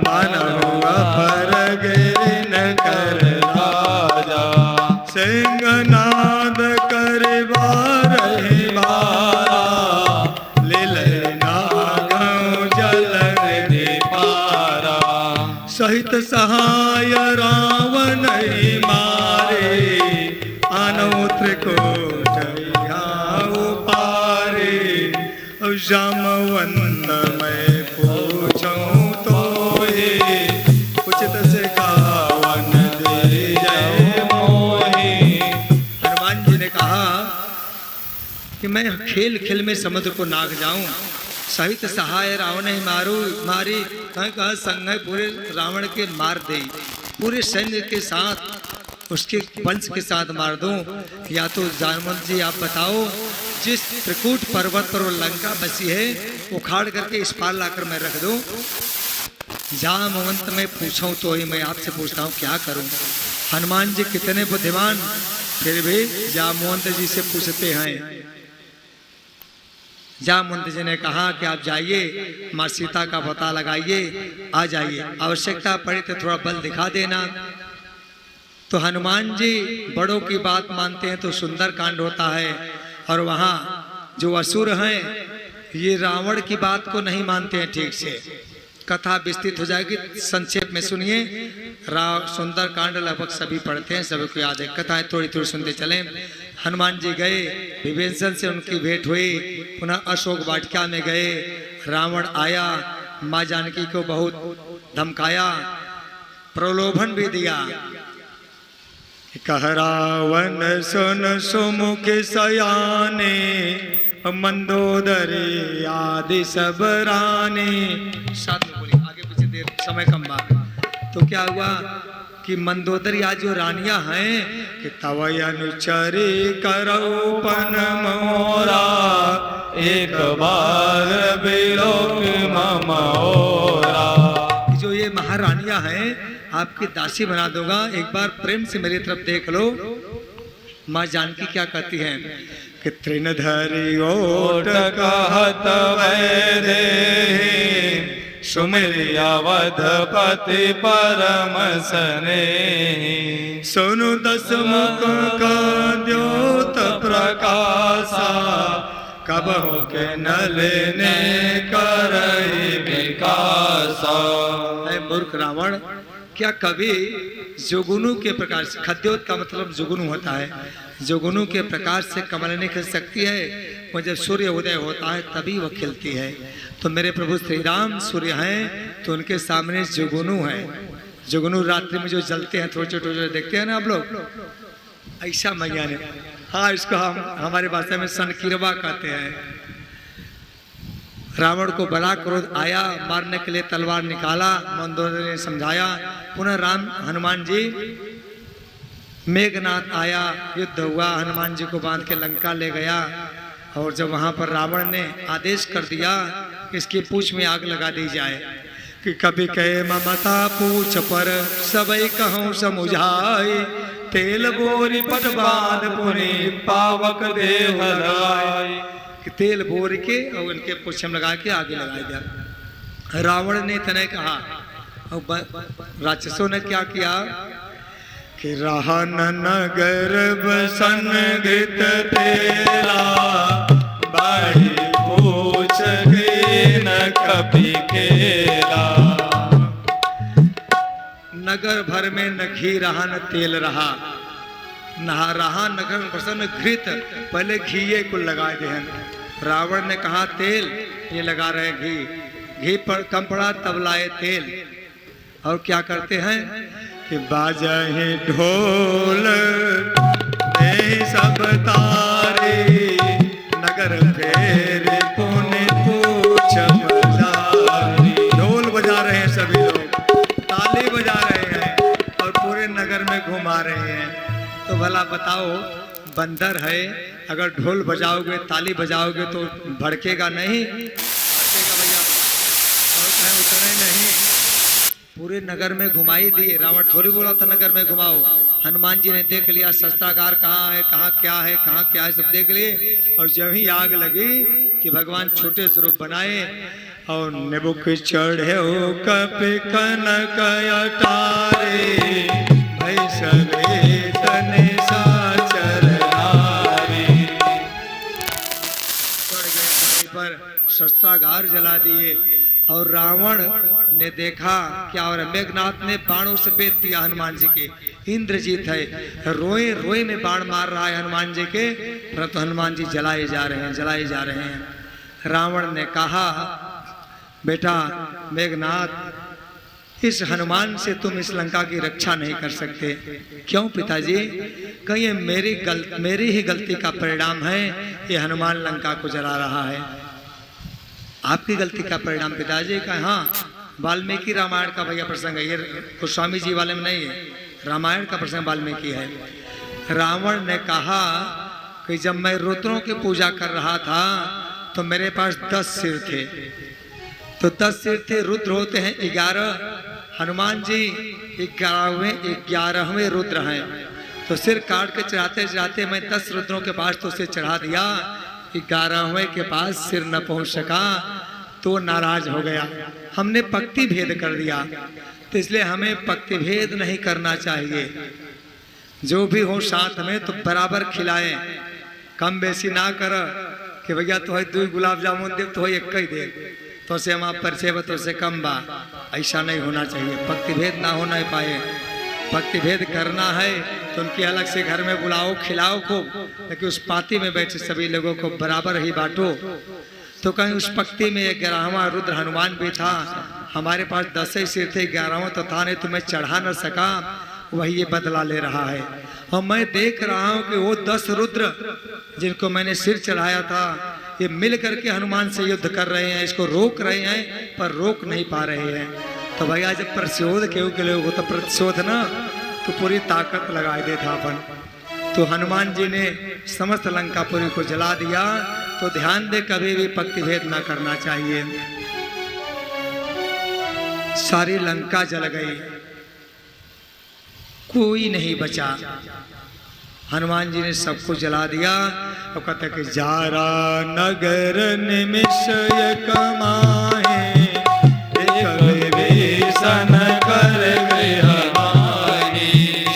मन हुआ पर गिर न कर राजा। से सहाय रावण मारे, आनौ त्रिकूट पारे। जामवंत मैं पूछूं तो ये, उचित से गावन दे जय मोहे। हनुमान जी ने कहा कि मैं खेल खेल में समुद्र को नाग जाऊं, सहित सहाय रावण ही मारी, कहा संग पूरे रावण के मार दे, पूरे सैन्य के साथ उसके वंश के साथ मार दूं, या तो जामवंत जी आप बताओ, जिस त्रिकूट पर्वत पर वो लंका बसी है उखाड़ करके इस पार लाकर मैं रख दूं। जामवंत मैं पूछूं तो ही, मैं आपसे पूछता हूं क्या करूं। हनुमान जी कितने बुद्धिमान, फिर भी जामवंत जी से पूछते हैं। जामवंत जी ने कहा कि आप जाइए, माँ सीता का पता लगाइए, आ जाइए, आवश्यकता पड़े तो थोड़ा बल दिखा देना। तो हनुमान जी बड़ों की बात मानते हैं तो सुंदर कांड होता है, और वहाँ जो असुर हैं ये रावण की बात को नहीं मानते हैं ठीक से। कथा विस्तृत हो जाएगी, संक्षेप में सुनिए। सुंदर कांड लगभग सभी पढ़ते हैं, सभी को याद है, कथाएं थोड़ी थोड़ी सुनते चलें। हनुमान जी गए, विभीषण से उनकी भेंट हुई, पुनः अशोक वाटिका में गए। रावण आया, माँ जानकी को बहुत धमकाया, प्रलोभन भी दिया। कह रावण सुन सुमुख सयाने, मंदोदरी आदि सब रानी। साथ में बोली, आगे पीछे देर समय कम बा। तो क्या हुआ कि मंदोदरी आज जो रानियां हैं कि तवय अनुचरी करौपन मोरा, एक बार बिलोक ममोरा। जो ये महारानियां हैं आपकी दासी बना दूंगा, एक बार प्रेम से मेरी तरफ देख लो। माँ जानकी क्या कहती हैं कि तृणधरी ओट कहत वैदे, सुमिर अवधपति परम स्नेही। सुनु दस मुख का द्योत प्रकाशा, कबहु के नलिने करई विकासा। मूर्ख रावण, क्या कभी जुगुनु के प्रकार से, खद्योत का मतलब जुगुनु होता है, जुगुनु के प्रकार से कमल नहीं खिल सकती है? वो जब सूर्य उदय होता है तभी वह खिलती है। तो मेरे प्रभु श्री राम सूर्य हैं, तो उनके सामने जुगुनु है। जुगनू रात्रि में जो जलते हैं, थोड़े छोटे देखते हैं ना आप लोग, ऐसा मैया ने, हाँ इसको हम हमारे भाषा में सनकिरवा कहते हैं। रावण को बड़ा क्रोध आया, मारने के लिए तलवार निकाला, मंदोदरी ने समझाया। पुनः राम हनुमान जी, मेघनाथ आया, युद्ध हुआ, हनुमान जी को बांध के लंका ले गया। और जब वहां पर रावण ने आदेश कर दिया कि इसकी पूंछ में आग लगा दी जाए, कि कभी कहे ममता पूछ पर सबई कहूँ समुझाई, तेल बोरी पट बांध पुनि पावक देव लगाई। कि तेल बोर के और उनके पूछ में लगा के आगे लगा दिया। रावण ने तने कहा, और राक्षसों ने क्या किया कि रहन नगर बसन घृत तेला, बाड़ी पूछ न कभी खेला। नगर भर में न घी रहा न तेल रहा, नहा रहा नगर बसन घृत, पहले घी को लगाए दे। रावण ने कहा तेल, ये लगा रहे घी पर कम पड़ा तब लाए तेल। और क्या करते हैं कि बाजे ढोल सब तारे, नगर फेर पुनि पूछ बजारी। ढोल बजा रहे हैं सभी लोग, ताली बजा रहे हैं और पूरे नगर में घुमा रहे हैं। तो भला बताओ, बंदर है, अगर ढोल बजाओगे ताली बजाओगे तो भड़केगा नहीं? भड़केगा भैया, उतने नहीं। पूरे नगर में घुमाई दिए। रावण थोड़ी बोला था नगर में घुमाओ। हनुमान जी ने देख लिया शस्त्रागार कहाँ है, कहाँ क्या है, कहाँ क्या है, सब देख लिए। और जब ही आग लगी कि भगवान छोटे स्वरूप बनाए और नेबुक चढ़े हो कपि कनक अटारे, भई सवे तने साचर नारे। चढ़ गए पर शस्त्रागार जला दिए। और रावण ने देखा क्या हो रहा है, मेघनाथ ने बाणों से भेद दिया हनुमान जी के। इंद्रजीत है रोए रोए में बाण मार रहा है हनुमान जी के, परंतु हनुमान जी जलाए जा रहे हैं, जलाए जा रहे हैं। रावण ने कहा बेटा मेघनाथ, इस हनुमान से तुम इस लंका की रक्षा नहीं कर सकते। क्यों पिताजी? कहीं मेरी ही गलती का परिणाम है, ये हनुमान लंका को जला रहा है। आपकी गलती का परिणाम पिताजी का? हाँ, वाल्मीकि रामायण का भैया प्रसंग है, ये गोस्वामी जी वाले में नहीं है, रामायण का प्रसंग वाल्मीकि है। रावण ने कहा कि जब मैं रुद्रों की पूजा कर रहा था तो मेरे पास 10 सिर थे, तो 10 सिर थे, रुद्र होते हैं 11, हनुमान जी 11वें रुद्र हैं। तो सिर काट के चढ़ाते चढ़ाते मैं 10 रुद्रों के पास तो उसे चढ़ा दिया, 11वें के पास सिर न पहुंच सका तो नाराज हो गया। हमने पक्ति भेद कर दिया, तो इसलिए हमें पक्ति भेद नहीं करना चाहिए। जो भी हो साथ में तो बराबर खिलाएं, कम बेसी ना कर कि भैया तो है 2 गुलाब जामुन दे तो है 1 ही दे, तो से हम आप परिचय तो से कम बा, ऐसा नहीं होना चाहिए। पक्ति भेद ना होना पाए, भक्ति भेद करना है तो उनकी अलग से घर में बुलाओ, खिलाओ खूब, लेकिन उस पाती में बैठे सभी लोगों को बराबर ही बांटो। तो कहीं उस पक्ति में 11वां रुद्र हनुमान भी था, हमारे पास 10 ही सिर थे, 11वां तो था नहीं, तो मैं चढ़ा न सका, वही ये बदला ले रहा है। और मैं देख रहा हूं कि वो 10 रुद्र जिनको मैंने सिर चढ़ाया था, ये मिल करके हनुमान से युद्ध कर रहे हैं, इसको रोक रहे हैं पर रोक नहीं पा रहे हैं। तो भैया जब प्रतिशोध के लिए वो तो प्रतिशोध ना, तो पूरी ताकत लगा देता अपन। तो हनुमान जी ने समस्त लंकापुरी को जला दिया। तो ध्यान दे, कभी भी पक्ति भेद ना करना चाहिए। सारी लंका जल गई, कोई नहीं बचा। हनुमान जी ने सबको जला दिया। तो कहते कि जारा नगर निमिषय कमाए,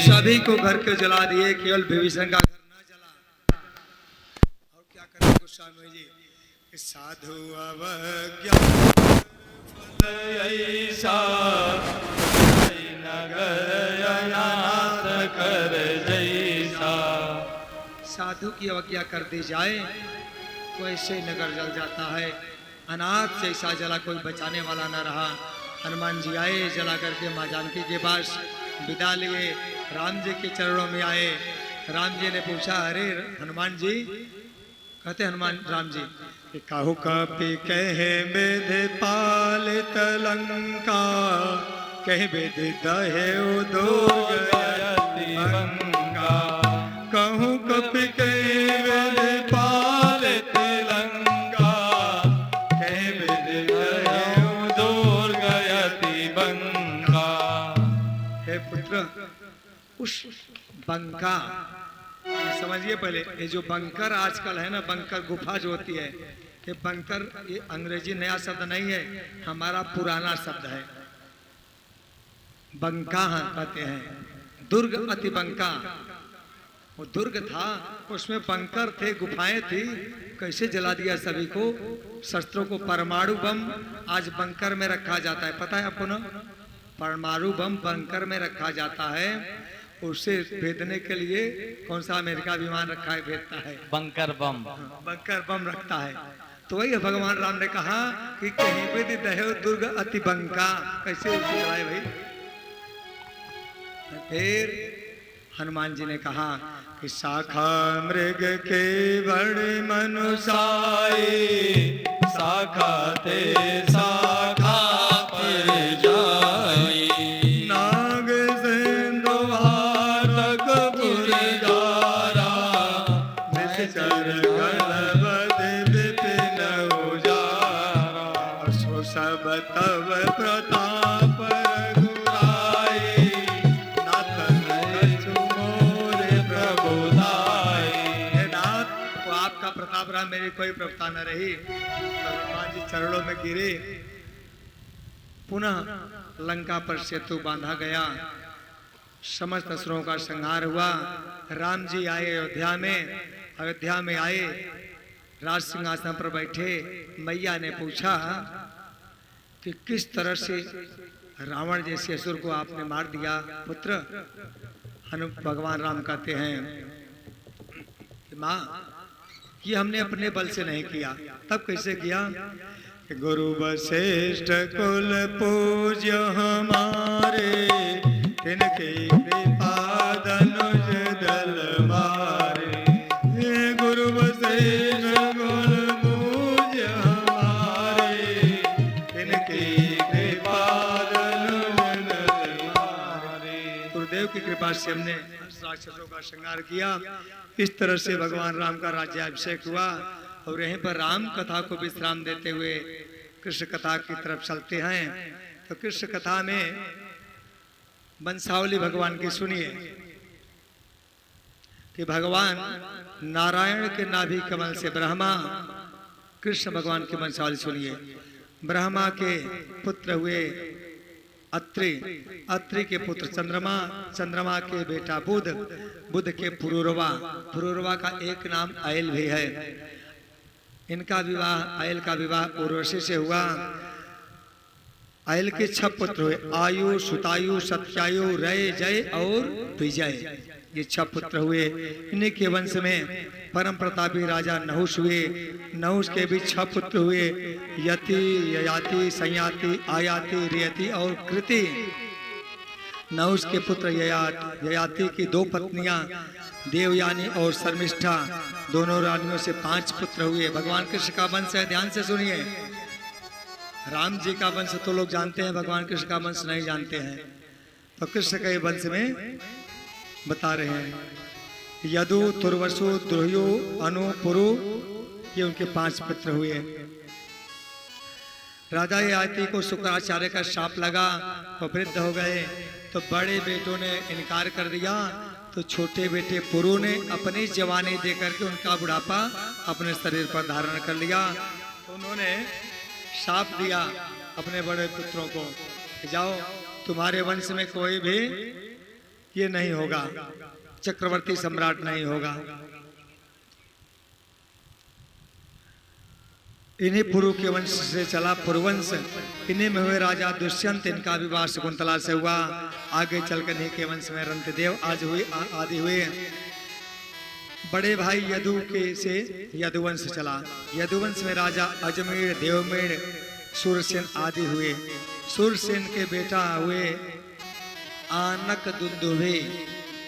सभी को घर के जला दिए, केवल विभीषण का घर न जला। और क्या करें गोस्वामी जी, साधु अवज्ञा साधु की अवज्ञा कर दी जाए तो ऐसे नगर जल जाता है। अनाथ जैसा जला, कोई बचाने वाला न रहा। हनुमान जी आए, जला करके माँ जानकी के पास विदा लिए, राम जी के चरणों में आए। राम जी ने पूछा, अरे हनुमान जी, कहते हनुमान राम जी कि काहू कपि कहे बेद पालित लंका, कहे बेद दहे दुर्गति, कहूँ कपि कहे बेद पालित लंका, कहे बेद दहे दुर्गति बंका। हे पुत्र, उस बंका समझिए पहले, ये जो बंकर आजकल है ना, बंकर गुफा जो होती है, ये बंकर ये अंग्रेजी नया शब्द नहीं है, हमारा पुराना शब्द है। बंका कहते हैं, दुर्ग अति बंका। वो दुर्ग था, उसमें बंकर थे, गुफाएं थी, कैसे जला दिया सभी को। शस्त्रों को परमाणु बम आज बंकर में रखा जाता है, पता है आपको ना? परमाणु बम बंकर में रखा जाता है। उसे भेदने के लिए कौन सा अमेरिका विमान रखा है, भेजता है बंकर बम, बंकर बम रखता है। तो वही भगवान राम ने कहा कि कहीं पे दहे दुर्ग अति बंका, कैसे जलाए भाई। फिर हनुमान जी ने कहा कि शाखा मृग के बड़े मनुसाई, शाखा ते शाखा पर जाई, नाग सिंधु हारक पुरजारा, निश्चर गणपत विपिन उजारा, सो सब तव प्रताप रघुराई, नाथन कछु मोर प्रभुदाई। हे नाथ, वो आपका प्रताप रहा, मेरी कोई प्रभुता न रही। हनुमान जी चरणों में गिरे। पुनः लंका पर सेतु बांधा गया, समस्त असुरों का संहार हुआ। राम जी आए अयोध्या में आए राज सिंहासन पर बैठे मैया ने पूछा कि किस तरह से रावण जैसे असुर को आपने मार दिया पुत्र। भगवान राम कहते हैं कि माँ, ये हमने अपने बल से नहीं किया। तब कैसे किया? गुरु वशिष्ठ कुल पूज्य हमारे, तिनके कृपा धनुष दल मारे। हे गुरु वशिष्ठ कुल पूज्य हमारे, तिनके कृपा धनुष दल मारे। गुरुदेव की कृपा से हमने राक्षसों का संहार किया। इस तरह से भगवान राम का राज्याभिषेक हुआ। और यहीं पर राम कथा को विश्राम देते हुए कृष्ण कथा की तरफ चलते हैं। तो कृष्ण कथा में वंशावली भगवान की सुनिए कि भगवान नारायण के नाभि कमल से ब्रह्मा, कृष्ण भगवान की वंशावली सुनिए। ब्रह्मा के पुत्र हुए अत्रि, अत्रि के पुत्र चंद्रमा, चंद्रमा के बेटा बुध, बुध के पुरूरवा, पुरूरवा का एक नाम अयल भी है। इनका विवाह, अयल का विवाह उर्वशी से हुआ। अयल के 6 पुत्र हुए, आयु, सुतायु, सत्यायु, रय, जय और विजय। ये 6 पुत्र हुए। इन्हीं के वंश में परम प्रतापी राजा नहुष हुए। नहुष के भी 6 पुत्र हुए, यति, ययाति, संयाति, आयाति, रियति और कृति। नहुष के पुत्र ययाति की 2 पत्नियां देवयानी और शर्मिष्ठा, दोनों रानियों से 5 पुत्र हुए। भगवान कृष्ण का वंश है, ध्यान से सुनिए। राम जी का वंश तो लोग जानते हैं, भगवान कृष्ण का वंश नहीं जानते हैं। तो कृष्ण के वंश में बता रहे हैं, यदु, तुर्वसु, द्रोह्यु, अनु, पुरु, ये उनके 5 पुत्र हुए। राजा ययाति को शुक्राचार्य का शाप लगा, वो वृद्ध हो गए। तो बड़े बेटों ने इनकार कर दिया, तो छोटे बेटे पुरु ने अपनी जवानी देकर के उनका बुढ़ापा अपने शरीर पर धारण कर लिया। तो उन्होंने शाप दिया अपने बड़े पुत्रों को, जाओ तुम्हारे वंश में कोई भी ये नहीं होगा, चक्रवर्ती सम्राट नहीं होगा। इन्हीं पुरु के वंश से चला पुरुवंश। इन्हीं में हुए राजा दुष्यंत, इनका विवाह शकुंतला से हुआ। आगे चलकर इन्हीं के वंश में रंतदेव आज हुए आदि हुए। बड़े भाई यदु के से यदुवंश चला। यदुवंश में राजा अजमेर, देवमेर, सूरसेन आदि हुए। सूरसेन के बेटा हुए आनक दुंदुभे।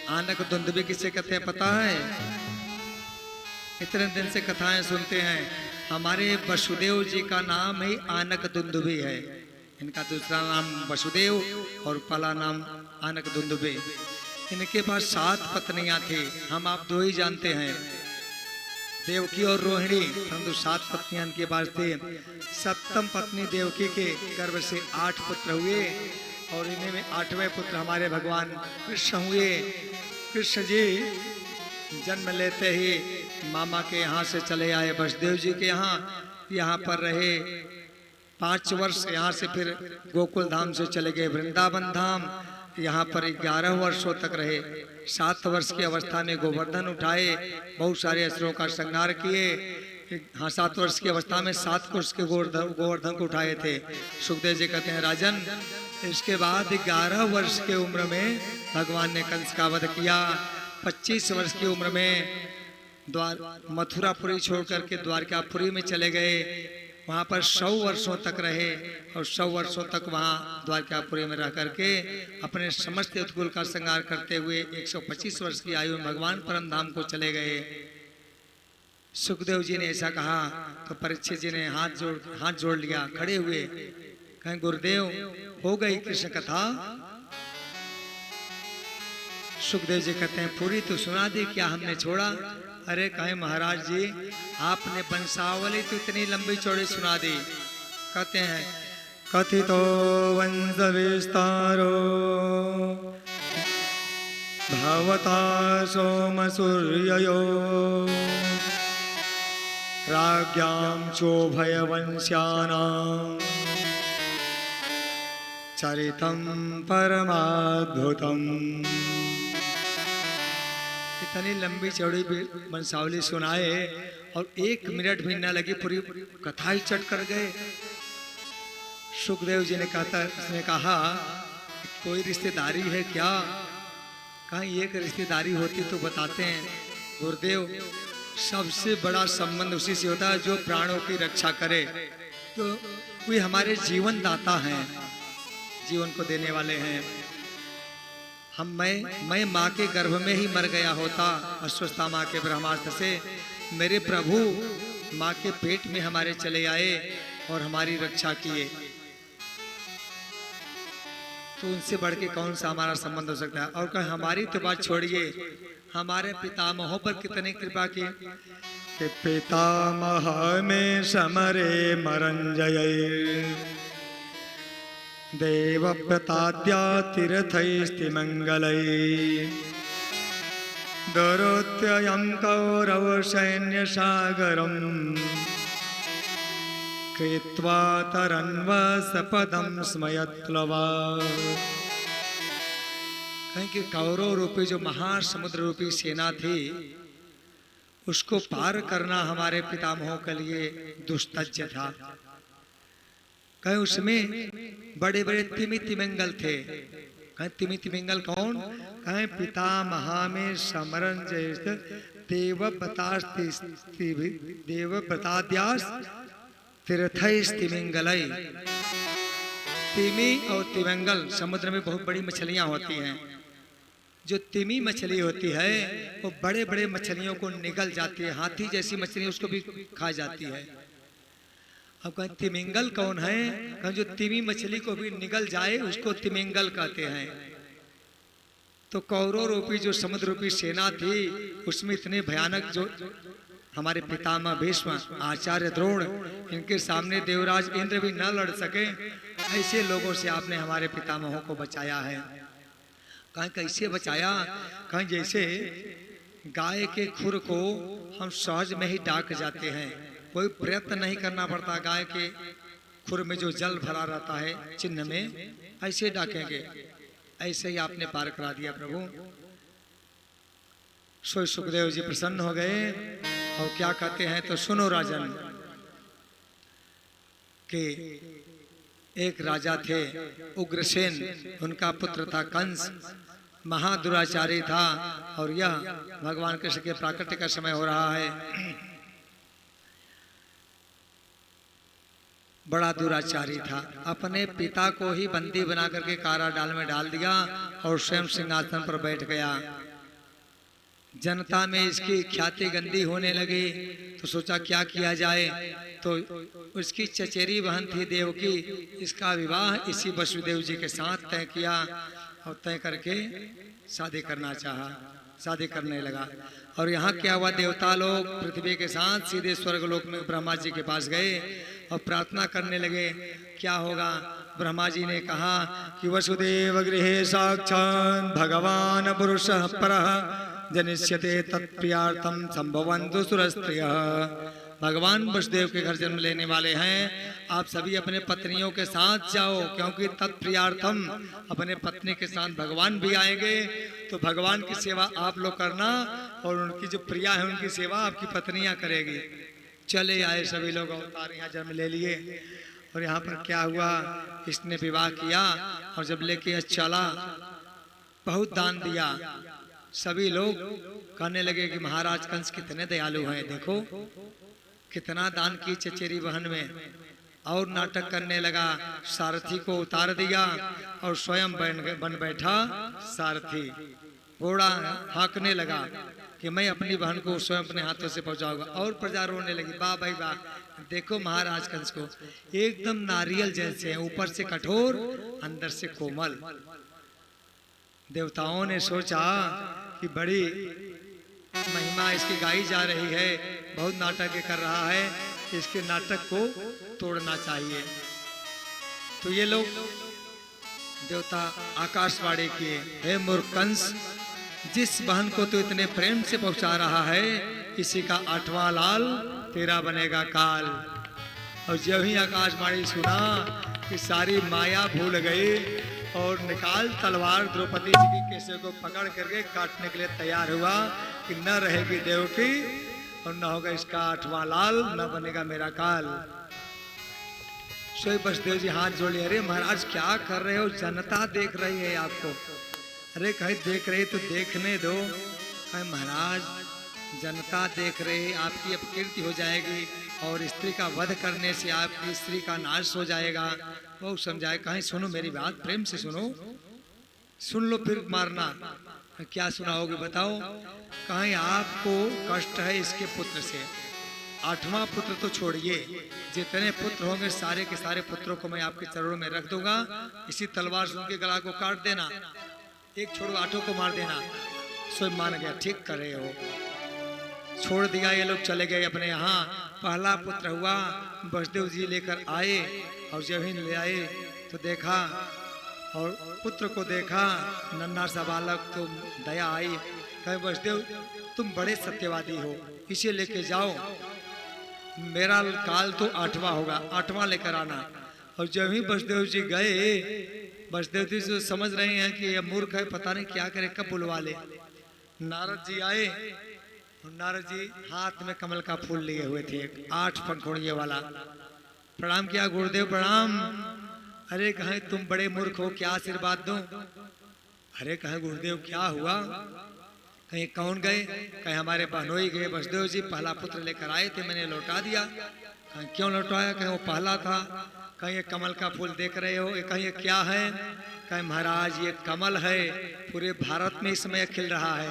आनक दुंदुभे किसे कहते हैं पता है? इतने दिन से कथाएं सुनते हैं। हमारे वसुदेव जी का नाम ही आनक दुंदुभे है। इनका दूसरा नाम वसुदेव और पहला नाम आनक दुंदुभे। इनके पास 7 पत्नियां थी, हम आप 2 ही जानते हैं, देवकी और रोहिणी, परंतु 7 पत्नियां इनके पास थे। 7वीं पत्नी देवकी के गर्भ से 8 पुत्र हुए और इन्हीं में 8वें पुत्र हमारे भगवान कृष्ण हुए। कृष्ण जी जन्म लेते ही मामा के यहाँ से चले आए वसुदेव जी के यहाँ पर रहे 5 वर्ष। यहाँ से फिर गोकुल धाम से चले गए वृंदावन धाम, यहाँ पर 11 वर्षों तक रहे। 7 वर्ष की अवस्था में गोवर्धन उठाए, बहुत सारे असुरों का संहार किए। हाँ, 7 वर्ष की अवस्था में 7 कोष के गोवर्धन को उठाए थे। सुखदेव जी कहते हैं राजन, इसके बाद 11 वर्ष की उम्र में भगवान ने कंस का वध किया। 25 वर्ष की उम्र में मथुरापुरी छोड़ करके द्वारकापुरी में चले गए। वहाँ पर 100 वर्षों तक रहे और 100 वर्षों तक वहाँ द्वारकापुरी में रह करके अपने समस्त उत्कुल का संहार करते हुए 125 वर्ष की आयु में भगवान परम धाम को चले गए। सुखदेव जी ने ऐसा कहा तो परीक्षित जी ने हाथ जोड़ लिया, खड़े हुए, कहें गुरुदेव हो गई कृष्ण कथा। सुखदेव जी कहते हैं पूरी तो सुना दी, क्या हमने छोड़ा? अरे कहें महाराज जी आपने वंशावली तो इतनी लंबी चौड़ी सुना दी। कहते हैं कथितो वंश विस्तारो भवता सोम सूर्ययो राज्ञां चोभय वंश्यानां चरितं परमाद्भुतम्। इतनी लंबी चौड़ी वंशावली सुनाए और 1 मिनट भी न लगी, पूरी कथा ही चट कर गए। सुखदेव जी ने उसने कहा कोई रिश्तेदारी है क्या? कहीं एक रिश्तेदारी होती तो बताते हैं। गुरुदेव, सबसे बड़ा संबंध उसी से होता है जो प्राणों की रक्षा करे, तो वे हमारे जीवन दाता हैं, जीवन को देने वाले हैं। मैं माँ के गर्भ में ही मर गया होता अस्वस्था माँ के ब्रह्मास्त्र से, मेरे प्रभु माँ के पेट में हमारे चले आए और हमारी रक्षा किए, तो उनसे बढ़ के कौन सा हमारा संबंध हो सकता है। और कहीं हमारी तो बात छोड़िए, हमारे पितामहों पर कितनी कृपा की कि पितामह में समरे मरंजय देवव्रताद्या तीर्थैस्तिमंगलै दरोत्ययं कौरव सैन्य सागरम कृत्वा तरन्वसपदं स्मयत्लवा। कहीं कि कौरव रूपी जो महासमुद्र रूपी सेना थी, उसको पार करना हमारे पितामहों के लिए दुस्तज्य था। कहीं उसमें बड़े बड़े तिमि तिमिंगल थे। कहीं तिमि तिमिंगल कौन? कहीं पितामहा में समरण जैसे देवव्रताद्यास तीर्थैस्तिमिंगलै। तिमि और तिमिंगल समुद्र में बहुत बड़ी मछलियां होती हैं। जो तिमी मछली होती है वो बड़े बड़े मछलियों को निगल जाती है, हाथी जैसी मछली उसको भी खा जाती है। अब कहीं तिमिंगल कौन है? कहीं जो तिमी मछली को भी निगल जाए उसको तिमिंगल कहते हैं। तो कौरव रूपी जो समुद्र रूपी सेना थी, उसमें इतने भयानक जो हमारे पितामह भीष्म, आचार्य द्रोण, इनके सामने देवराज इंद्र भी न लड़ सके, ऐसे लोगों से आपने हमारे पितामहों को बचाया है। कहीं कैसे बचाया? कहीं जैसे गाय के खुर को हम सहज में ही डाक जाते हैं, कोई प्रयत्न नहीं करना पड़ता, गाय के खुर में जो जल भरा रहता है चिन्ह में, ऐसे डाकेंगे, ऐसे ही आपने पार करा दिया प्रभु। सो सुखदेव जी प्रसन्न हो गए और क्या कहते हैं, तो सुनो राजन कि एक राजा थे उग्रसेन, उनका पुत्र था कंस, महादुराचारी था, और यह भगवान कृष्ण के प्राकट्य का समय हो रहा है। बड़ा दुराचारी था, अपने पिता को ही बंदी बना करके काराडाल में डाल दिया और स्वयं सिंहासन पर बैठ गया। जनता में इसकी ख्याति गंदी होने लगी, तो सोचा क्या किया जाए। तो उसकी चचेरी बहन थी देवकी, इसका विवाह इसी वसुदेव जी के साथ तय किया और तय करके शादी करना चाहा, शादी करने लगा। और यहाँ क्या हुआ, देवता लोग पृथ्वी के साथ सीधे स्वर्गलोक में ब्रह्मा जी के पास गए और प्रार्थना करने लगे क्या होगा। ब्रह्मा जी ने कहा कि वसुदेव गृहे साक्षात् भगवान पुरुषः परः जनिष्यते तत्प्रियार्थम संभवन्तु सुरस्त्रियः। भगवान वसुदेव के घर जन्म लेने वाले हैं, आप सभी अपने पत्नियों के साथ जाओ, क्योंकि तत्प्रियार्थम अपने पत्नी के साथ भगवान भी आएंगे, तो भगवान की सेवा आप लोग करना और उनकी जो प्रिया है उनकी सेवा आपकी पत्नियां करेगी। चले आए सभी लोग, अवतार यहाँ जन्म ले लिए। और यहाँ पर क्या हुआ, इसने विवाह किया और जब लेके चला बहुत दान दिया। सभी लोग कहने लगे कि महाराज कंस कितने दयालु हैं, देखो कितना दान की चचेरी बहन में। और नाटक करने लगा, सारथी को उतार दिया और स्वयं बन बैठा सारथी, घोड़ा हाँकने लगा कि मैं अपनी बहन को स्वयं अपने हाथों से पहुंचाऊंगा। और प्रजा रोने लगी, वाह भाई वाह, देखो महाराज कंस को एकदम नारियल जैसे हैं, ऊपर से कठोर अंदर से कोमल। देवताओं ने सोचा कि बड़ी महिमा इसकी गाई जा रही है, बहुत नाटक कर रहा है, इसके नाटक को तोड़ना चाहिए। तो ये लोग देवता आकाशवाणी किए, हे मूर्ख कंस, जिस बहन को तो इतने प्रेम से पहुंचा रहा है, इसी का 8वां लाल तेरा बनेगा काल। और जब ही आकाशवाणी सुना कि सारी माया भूल गई और निकाल तलवार द्रौपदी जी की केसे को पकड़ करके काटने के लिए तैयार हुआ कि न रहेगी देवकी और न होगा इसका 8वां लाल, न बनेगा मेरा काल। सोई बसदेव जी हाथ जोड़ लिए, अरे महाराज क्या कर रहे हो, जनता देख रही है आपको। अरे कहीं देख रही तो देखने दो। कहीं महाराज जनता देख रही, आपकी अपकीर्ति हो जाएगी और स्त्री का वध करने से आपकी स्त्री का नाश हो जाएगा। वो समझाए, कहीं सुनो मेरी बात, प्रेम से सुनो, सुन लो फिर मारना। क्या सुनाओगे बताओ। कहीं आपको कष्ट है इसके पुत्र से, 8वां पुत्र तो छोड़िए, जितने पुत्र होंगे सारे के सारे पुत्रों को मैं आपके चरणों में रख दूंगा, इसी तलवार से उनके गला को काट देना, एक छोड़ो 8 को मार देना। सोई मान गया, ठीक कर रहे हो। छोड़ दिया, ये लोग चले गए अपने यहाँ। पहला पुत्र हुआ, बसदेव जी लेकर आए और जब ही ले आए तो देखा, और पुत्र को देखा, नन्हा सा बालक, तो दया आई। कहे बसदेव तुम बड़े सत्यवादी हो, इसे लेके जाओ, मेरा काल तो 8वां होगा, 8वां लेकर आना। और जब ही बसदेव जी गए, बसदेव जी जो समझ रहे हैं कि ये मूर्ख है, पता नहीं क्या करे, कब बुलवा ले। नारद जी आए, नारद जी हाथ में कमल का फूल लिए हुए थे, 8 पंखुड़ियों वाला। प्रणाम किया, गुरुदेव प्रणाम। अरे कहें तुम बड़े मूर्ख हो, क्या आशीर्वाद दूं। अरे कहें गुरुदेव क्या हुआ। कहीं कौन गए, कहीं हमारे बहनोई गए, बसदेव जी पहला पुत्र लेकर आए थे, मैंने लौटा दिया। कहीं क्यों लौटाया, कहीं वो पहला था। कहीं ये कमल का फूल देख रहे हो, ये कहीं ये क्या है। कहीं महाराज ये कमल है, पूरे भारत में इस समय खिल रहा है।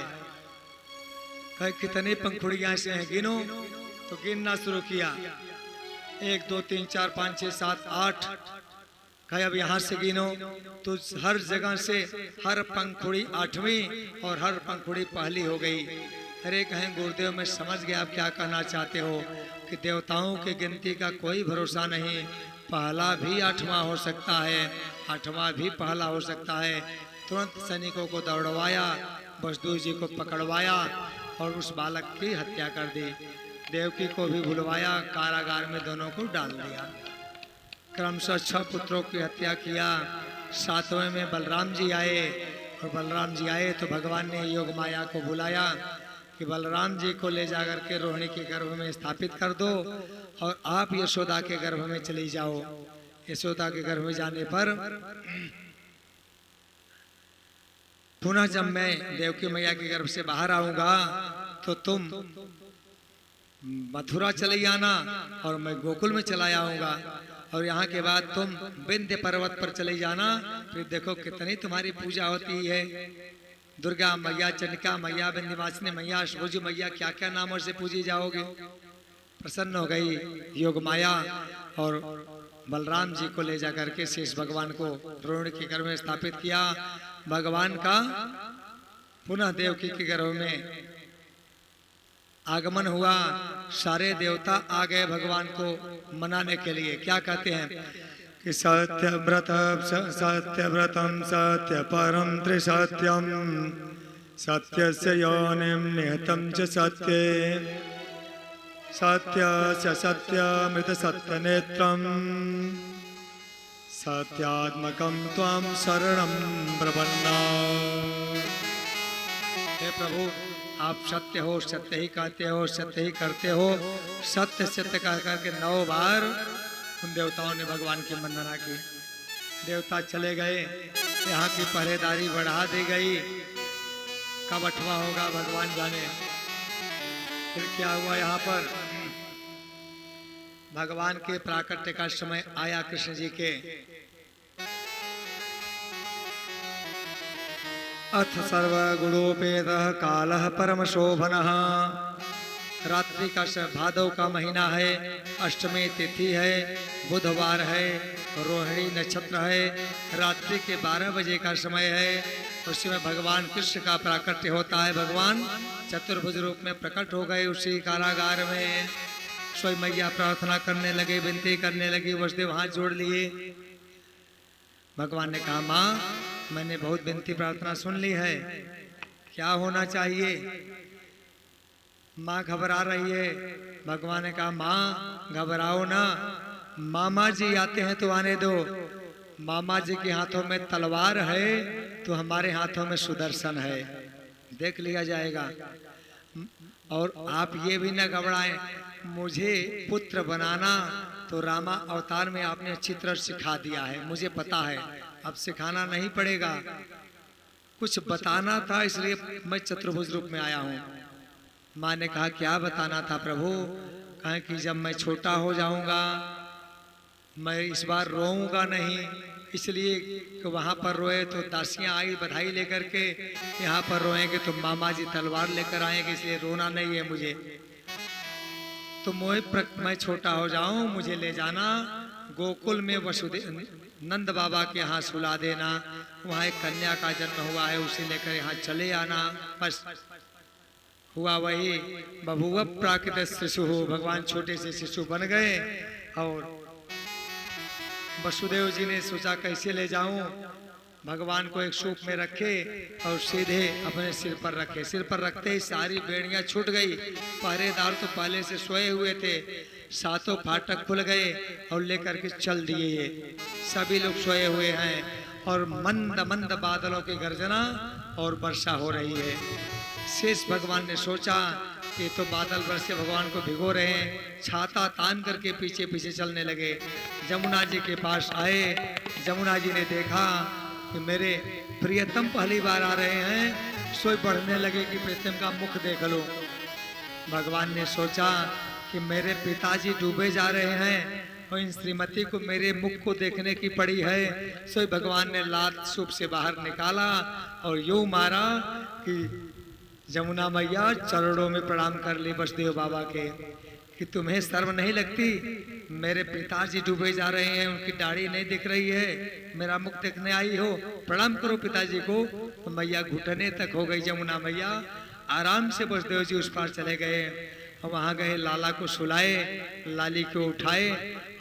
कहीं कितनी पंखुड़ियां से हैं, गिनो। तो गिनना शुरू किया, 1 2 3 4 5 6 7 8। कहीं अब यहाँ से गिनो तो हर जगह से हर पंखुड़ी 8वीं और हर पंखुड़ी पहली हो गई। अरे कहें गुरुदेव मैं समझ गया आप क्या कहना चाहते हो कि देवताओं की गिनती का कोई भरोसा नहीं, पहला भी 8वां हो सकता है, 8वां भी पहला हो सकता है। तुरंत सैनिकों को दौड़वाया, बसदेव जी को पकड़वाया और उस बालक की हत्या कर दी। देवकी को भी भुलवाया, कारागार में दोनों को डाल दिया। क्रमशः 6 पुत्रों की हत्या किया। 7वें में बलराम जी आए, और बलराम जी आए तो भगवान ने योग माया को बुलाया कि बलराम जी को ले जाकर के रोहिणी के गर्भ में स्थापित कर दो और आप यशोदा के गर्भ में चली जाओ। यशोदा के गर्भ में जाने पर पुनः जब मैं देवकी मैया के गर्भ से बाहर आऊंगा तो तुम मथुरा चले आना और मैं गोकुल में चला आऊंगा, और यहाँ के बाद तुम विंध्य पर्वत पर चले जाना। फिर देखो कितनी तुम्हारी पूजा होती है, दुर्गा मैया, चंडिका मैया, विंध्यवासिनी मैया, अष्टभुजी मैया, क्या क्या नामों से पूजी जाओगे। प्रसन्न हो गई योग माया और बलराम जी को ले जाकर के शेष भगवान को रोहिणी के गर्भ में स्थापित किया। भगवान का पुनः देवकी के गर्भ में आगमन हुआ। सारे देवता आ गए भगवान को मनाने के लिए। क्या कहते हैं कि सत्यव्रतम सत्य परम त्रिसत्यम सत्यस्य योनिम निहतम च सत्ये सत्यस्य सत्यमृत सत्यनेत्रम सत्यात्मकम त्वं शरणं प्रपन्ना। हे प्रभु आप सत्य हो, सत्य ही कहते हो, सत्य ही करते हो। सत्य सत्य कह करके 9 बार उन देवताओं ने भगवान की वंदना की। देवता चले गए, यहाँ की पहरेदारी बढ़ा दी गई। कब 8वां होगा भगवान जाने। फिर क्या हुआ, यहाँ पर भगवान के प्राकट्य का समय आया कृष्ण जी के। अथ सर्वगुणोपेतः कालः परम शोभनः। रात्रि का भादव का महीना है, अष्टमी तिथि है, बुधवार है, रोहिणी नक्षत्र है, रात्रि के 12 बजे का समय है। उसी में भगवान कृष्ण का प्राकट्य होता है। भगवान चतुर्भुज रूप में प्रकट हो गए उसी कारागार में। स्वयं मैया प्रार्थना करने लगे, विनती करने लगी। वसुदेव हाथ जोड़ लिए। भगवान ने कहा माँ मैंने बहुत विनती प्रार्थना सुन ली है, क्या होना चाहिए। माँ घबरा रही है। भगवान ने कहा माँ घबराओ ना, मामा जी आते हैं तो आने दो। मामा जी के हाथों में तलवार है तो हमारे हाथों में सुदर्शन है, देख लिया जाएगा। और आप ये भी न घबराएं, मुझे पुत्र बनाना तो रामा अवतार में आपने अच्छी तरह सिखा दिया है, मुझे पता है, अब सिखाना नहीं पड़ेगा। कुछ बताना था इसलिए मैं चतुर्भुज रूप में आया हूँ। माँ ने कहा क्या बताना था प्रभु? कहा कि जब मैं छोटा हो जाऊंगा मैं इस बार रोऊंगा नहीं, इसलिए कि वहाँ पर रोए तो दासियाँ आई बधाई लेकर के, यहाँ पर रोएंगे तो मामा जी तलवार लेकर आएंगे, इसलिए रोना नहीं है मुझे। तो मैं छोटा हो जाऊं, मुझे ले जाना गोकुल में वसुदेव नंद बाबा के यहाँ सुला देना, वहाँ एक कन्या का जन्म हुआ है उसे लेकर यहाँ चले आना। बस हुआ वही, बभुव प्राकृत शिशु हो, भगवान छोटे से शिशु बन गए। और वसुदेव जी ने सोचा कैसे ले जाऊं, भगवान को एक सूप में रखे और सीधे अपने सिर पर रखे। सिर पर रखते ही सारी बेड़ियां छूट गई, पहरेदार तो पहले से सोए हुए थे, सातों फाटक खुल गए और लेकर के चल दिए। ये सभी लोग सोए हुए हैं और मंद मंद बादलों की गर्जना और वर्षा हो रही है। शेष भगवान ने सोचा ये तो बादल बरसे भगवान को भिगो रहे हैं, छाता तान करके पीछे पीछे चलने लगे। जमुना जी के पास आए, जमुना जी ने देखा कि मेरे प्रियतम पहली बार आ रहे हैं, सोई बढ़ने लगे कि प्रियतम का मुख देख लो। भगवान ने सोचा कि मेरे पिताजी डूबे जा रहे हैं और इन श्रीमती को मेरे मुख को देखने की पड़ी है। सोई भगवान ने लात सूप से बाहर निकाला और यूं मारा कि जमुना मैया चरणों में प्रणाम कर ली वसुदेव बाबा के कि तुम्हें शर्म नहीं लगती, मेरे पिताजी डूबे जा रहे हैं, उनकी दाढ़ी नहीं दिख रही है, मेरा मुख देखने आई हो, प्रणाम करो पिताजी को। तो मैया घुटने तक हो गई जमुना मैया। आराम से वसुदेव जी उस पार चले गए और वहाँ गए, लाला को सुलाए, लाली को उठाए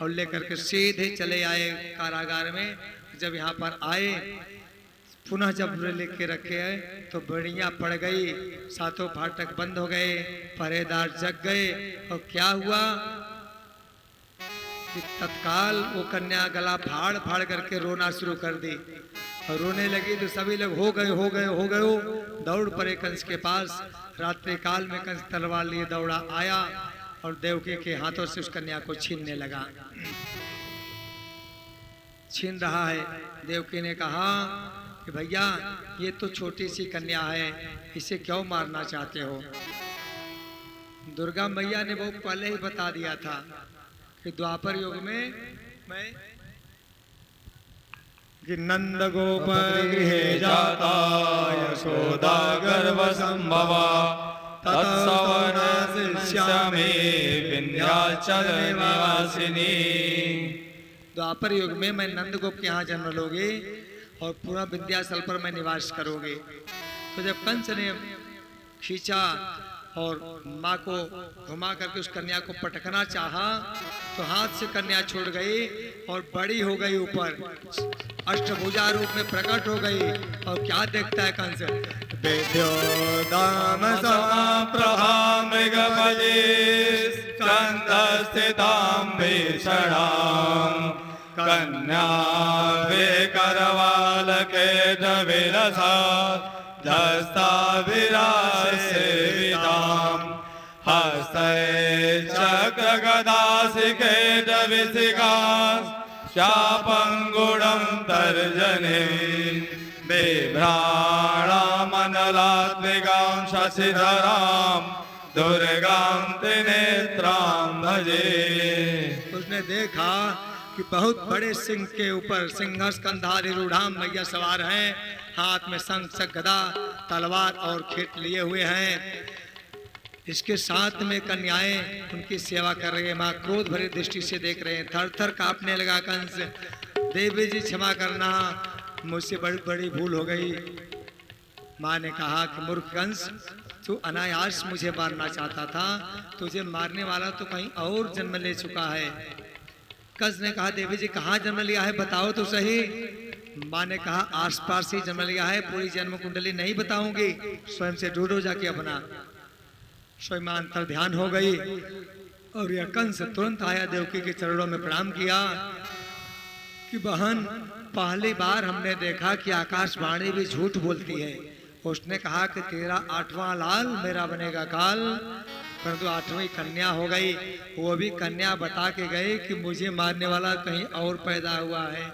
और लेकर के सीधे चले आए कारागार में। जब यहाँ पर आए पुनः जब लेके रखे है तो बेड़ियां पड़ गई, सातों फाटक बंद हो गए, पहरेदार जग गए। और क्या हुआ कि तत्काल वो कन्या गला फाड़ फाड़ करके रोना शुरू कर दी और रोने लगी। तो सभी लोग हो गए हो गए हो गए, दौड़ पड़े कंस के पास। रात्रि काल में कंस तलवार लिए दौड़ा आया और देवकी के हाथों से उस कन्या को छीनने लगा। छीन रहा है, देवकी ने कहा कि भैया ये तो छोटी सी कन्या है, इसे क्यों मारना चाहते हो? दुर्गा मैया ने वो पहले ही बता दिया था कि द्वापर युग में मैं कि नंद गोप गृहे जाता यशोदा गर्भ संभवा तत्सवन श्यामे विंध्याचल निवासिनी। द्वापर युग में मैं नंद गोप के यहाँ जन्म लोगे और पूरा विंध्याचल पर मैं निवास करोगे। तो जब कंस ने खींचा और माँ को घुमा करके उस कन्या को पटकना चाहा तो हाथ से कन्या छूट गई और बड़ी हो गई, ऊपर अष्टभुजा रूप में प्रकट हो गई। और क्या देखता है कंस? दाम समाप्रभां मृगबली स्कंदस्थितां भीषणां कन्या वे करवाल के विलसा धस्ता विरासेवितां हस्ते चक्र गदा शिखे विशिखां शापंगुणं तर्जने बिभ्राणा मनलात्मिकां शशिधरां दुर्गां त्रिनेत्रां भजे। उसने देखा कि बहुत बड़े सिंह के ऊपर सिंहस्कंधारी रूढ़ाम मैया सवार हैं, हाथ में शंख गदा तलवार और खेत लिए हुए हैं। इसके साथ में कन्याएं उनकी सेवा कर रही है। माँ क्रोध भरी दृष्टि से देख रहे हैं, थर थर कांपने लगा कंस। देवी जी क्षमा करना, मुझसे बड़ी बड़ी भूल हो गई। माँ ने कहा कि मूर्ख कंस, तू अनायास मुझे मारना चाहता था, तुझे मारने वाला तो कहीं और जन्म ले चुका है। कंस ने कहा देवी जी कहाँ जन्म लिया है बताओ तो सही। माँ ने कहा आसपास ही जन्म लिया है, पूरी जन्म कुंडली नहीं बताऊंगी, स्वयं से ढूंढो जाके अपना। स्वयं अंतर ध्यान हो गई और यह कंस तुरंत आया, देवकी के चरणों में प्रणाम किया कि बहन पहली बार हमने देखा कि आकाशवाणी भी झूठ बोलती है। उसने कहा कि तेरा 8वां लाल मेरा बनेगा काल, परंतु 8वीं कन्या हो गई। वो भी कन्या बता के गए कि मुझे मारने वाला कहीं और पैदा हुआ है।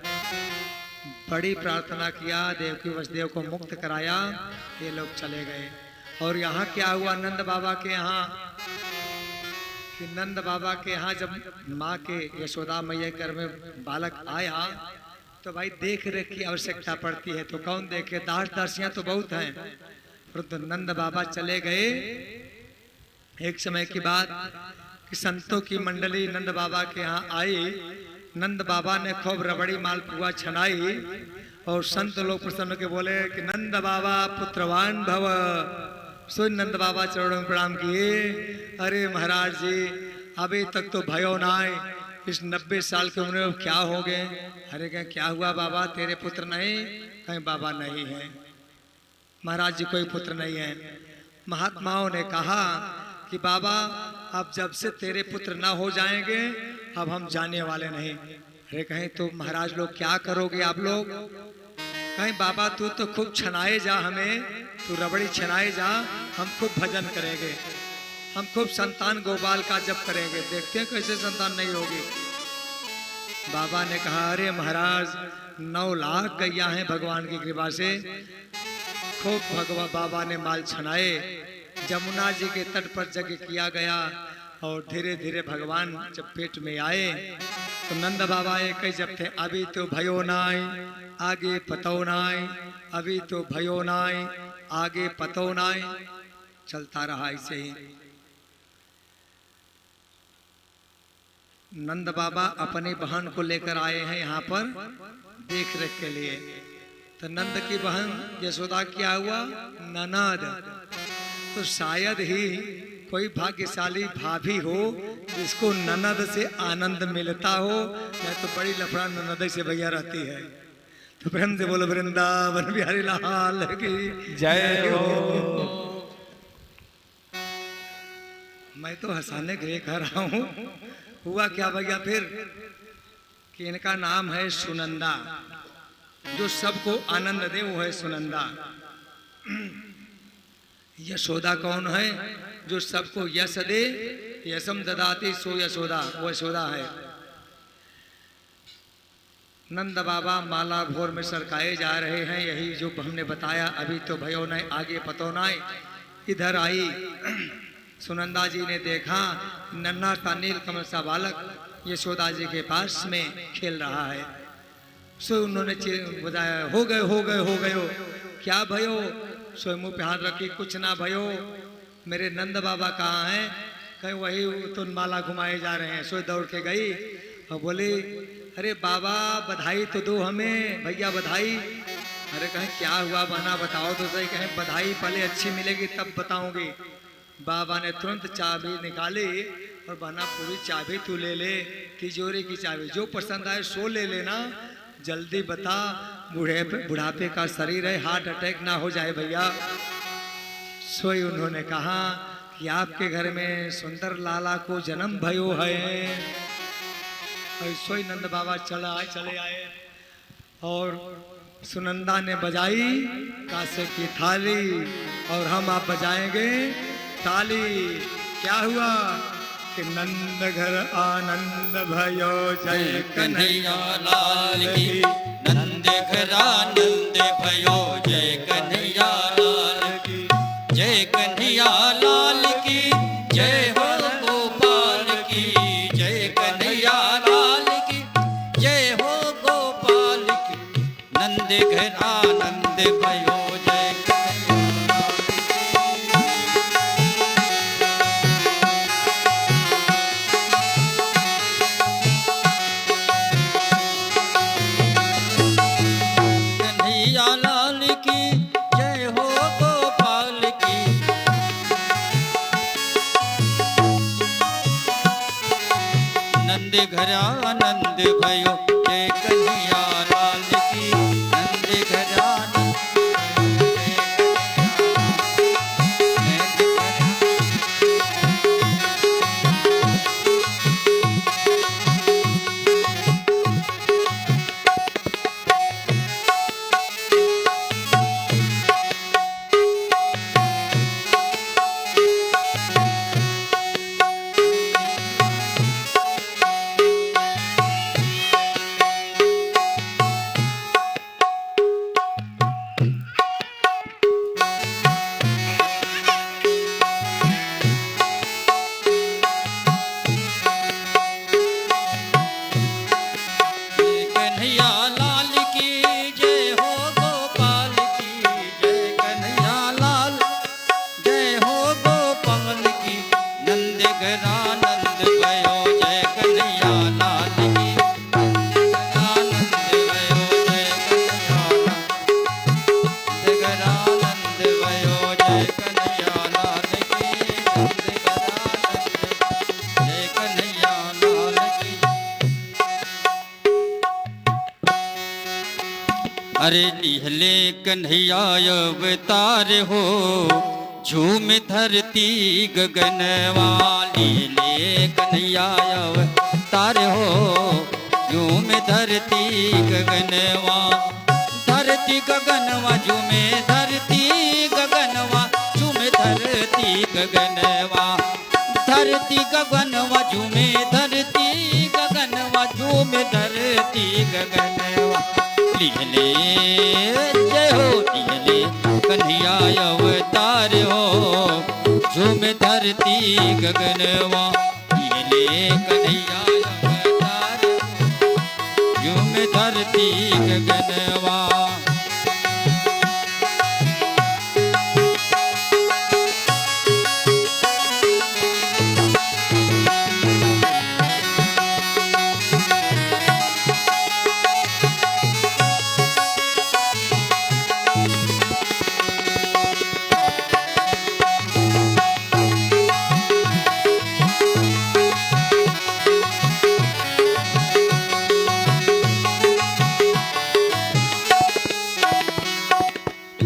बड़ी प्रार्थना किया, देवकी वसुदेव को मुक्त कराया, ये लोग चले गए। और यहाँ क्या हुआ नंद बाबा के यहाँ कि नंद बाबा के यहाँ जब माँ के यशोदा मैया के घर में बालक आया तो भाई देख रेख की आवश्यकता पड़ती है। तो कौन देखे, दास दासियां तो बहुत हैं, परंतु नंद बाबा चले गए। एक समय की बात कि संतों की मंडली नंद बाबा के यहाँ आई। नंद बाबा ने खूब रबड़ी मालपुआ छनाई और संत लोग प्रसन्न के बोले कि नंद बाबा पुत्रवान भव। सो नंद बाबा चरणों में प्रणाम किए। अरे महाराज जी, अभी तक तो भयो ना आए, इस 90 साल की उम्र में क्या हो गए? अरे कहें क्या हुआ बाबा, तेरे पुत्र नहीं? कहीं बाबा नहीं है महाराज जी, कोई पुत्र नहीं है। महात्माओं ने कहा कि बाबा अब जब से तेरे पुत्र ना हो जाएंगे अब हम जाने वाले नहीं। अरे कहें तो महाराज लोग क्या करोगे आप लोग? कहीं बाबा तू तो खूब छनाए जा, हमें तू रबड़ी छनाए जा, हम खूब भजन करेंगे, हम खूब संतान गोपाल का जप करेंगे, देखते हैं कैसे संतान नहीं होगी। बाबा ने कहा अरे महाराज 9 लाख गैया हैं भगवान की कृपा से। खूब भगवान बाबा ने माल छनाए, जमुना जी के तट पर जग किया गया और धीरे धीरे भगवान जब पेट में आए तो नंद बाबा एक ही जब थे, अभी तो भयो नाय आगे पतो नाय, अभी तो भयो नाय आगे पतो नाय। चलता रहा ऐसे ही। नंद बाबा अपनी बहन को लेकर आए हैं यहाँ पर देख रेख के लिए। तो नंद की बहन यशोदा क्या हुआ, ननद। तो शायद ही कोई भाग्यशाली भाभी हो जिसको ननद से आनंद मिलता हो, मैं तो बड़ी लफड़ा ननद से भैया रहती है। तो प्रेम से बोलो वृंदावन बिहारी लाल की जय हो। मैं तो हंसाने के लिए कह रहा हूँ। हुआ क्या भैया फिर कि इनका नाम है सुनंदा, जो सबको आनंद दे वो है सुनंदा। यशोदा कौन है, जो सबको यश दे, यशम ददाती सो यशोदा, वो यशोदा है। नंद बाबा माला भोर में सरकाए जा रहे हैं, यही जो हमने बताया, अभी तो भयो नहीं आगे पतो नहीं। इधर आई सुनंदा जी ने देखा नन्हा सा नील कमल सा बालक यशोदा जी के पास में खेल रहा है। सो उन्होंने बताया हो गए हो गए हो गए हो, क्या भयो? सो मुंह पे हाथ रखी, कुछ ना भयो, मेरे नंद बाबा कहाँ हैं? कहीं वही तो माला घुमाए जा रहे हैं। सो दौड़ के गई और बोली अरे बाबा बधाई तो दो हमें, भैया बधाई। अरे कहें क्या हुआ बहना बताओ तो सही। कहें बधाई पहले अच्छी मिलेगी तब बताऊंगी। बाबा ने तुरंत चाबी निकाली और बहना पूरी चाबी तू ले ले, तिजोरी की चाबी, जो पसंद आए सो ले लेना, जल्दी बता, बुढ़ापे का शरीर है, हार्ट अटैक ना हो जाए भैया। सोई उन्होंने कहा कि आपके घर में सुंदर लाला को जन्म भयो है। और सोई नंद बाबा चले आए और सुनंदा ने बजाई कासे की थाली और हम आप बजाएंगे ताली। क्या हुआ कि नंद घर आनंद भयो, जय कन्हैया लाल की, नंद घर आनंद भयो, जय कन्हैया लाल की, जय कन्हैया लाल की, जय हो गोपाल की, जय कन्हैया लाल की, जय हो गोपाल की, नंद घर आनंद भयो, जय कन्हैया कन्हैया लाल की, जय हो गोपाल की, नंद घर आनंद भयो, जय कन्हैया लाल की, नंद घर आनंद भयो, जय कन्हैया अरे लिहले कन्हैया अवतार हो, झूम धरती गगनवा। लिहले कन्हैया अवतार हो, झूम धरती गगनवा। धरती गगनवा झूमे, धरती गगनवा झूमे, धरती गगनवा। धरती गगनवा झूमे, धरती गगनवा झूमे, धरती गगनवा। लिहले जय हो, लिहले कन्हैया अवतार हो, झूम धरती गगनवा। लिहले कन्हैया अवतार, झूम धरती गगनवा।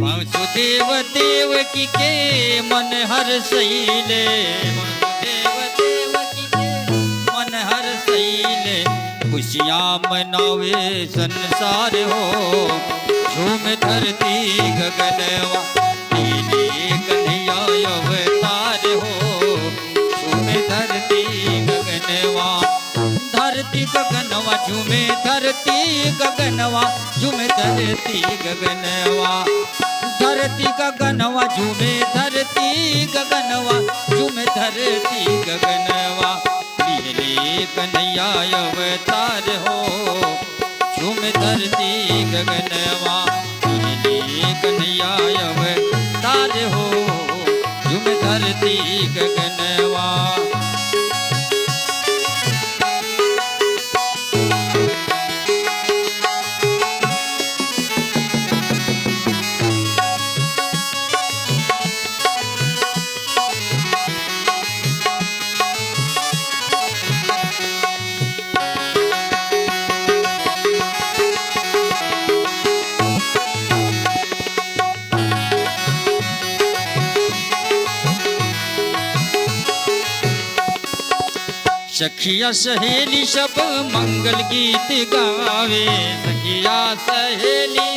वासुदेव देवकी के मन हर्षैले, वासुदेव देवकी के मन हर्षैले। खुशियाँ मनावे संसार हो, झूम धरती गगनवा। लिहले कन्हैया अवतार हो, झूम धरती गगनवा। धरती गगनवा झूमे, धरती गगनवा झूमे, धरती गगनवा। धरती गगनवा झूमे, धरती गगनवा झूमे, धरती गगनवा। लिहले कन्हैया अवतार हो, झूम धरती गगनवा। लिहले कन्हैया अवतार हो, झूम धरती गगनवा। सखिया सहेली सब मंगल गीत गावे, सखिया सहेली,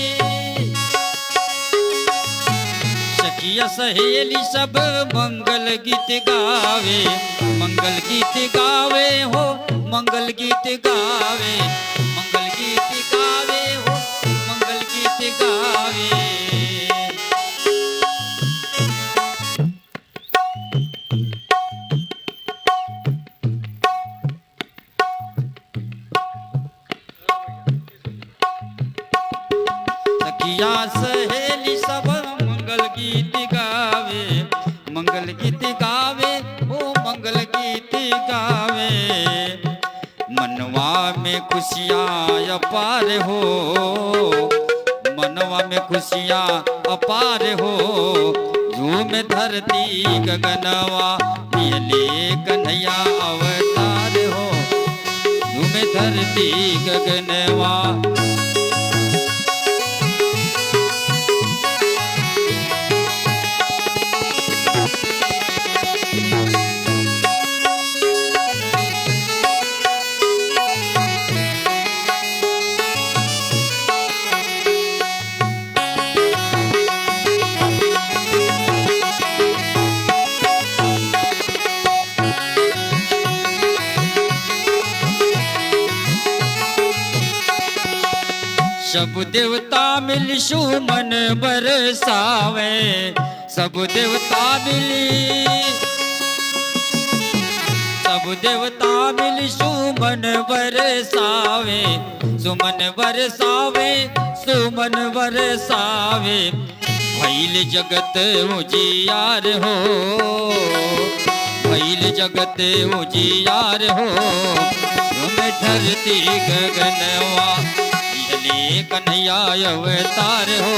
सखिया सहेली सब मंगल गीत गावे। मंगल गीत गावे हो, मंगल गीत गावे, मंगल गीत गावे हो, मंगल गीत गावे। सखिया सहेली सब मंगल गीत गावे, मंगल गीत गावे ओ मंगल गीत गावे। मनवा में खुशियाँ अपार हो, मनवा में खुशियाँ अपार हो, झूम धरती गगनवा। लिहले कन्हैया अवतार हो, झूम धरती गगनवा। सब देवता मिल सुमन बरसावे, सब देवता मिली, सब देवता मिल सुमन बरसावे, सुमन बरसावे, सुमन बरसावे। भइल जगत उजियार हो, भइल जगत उजियार हो, तुम धरती गगनवा। लिहले कन्हैया अवतार हो,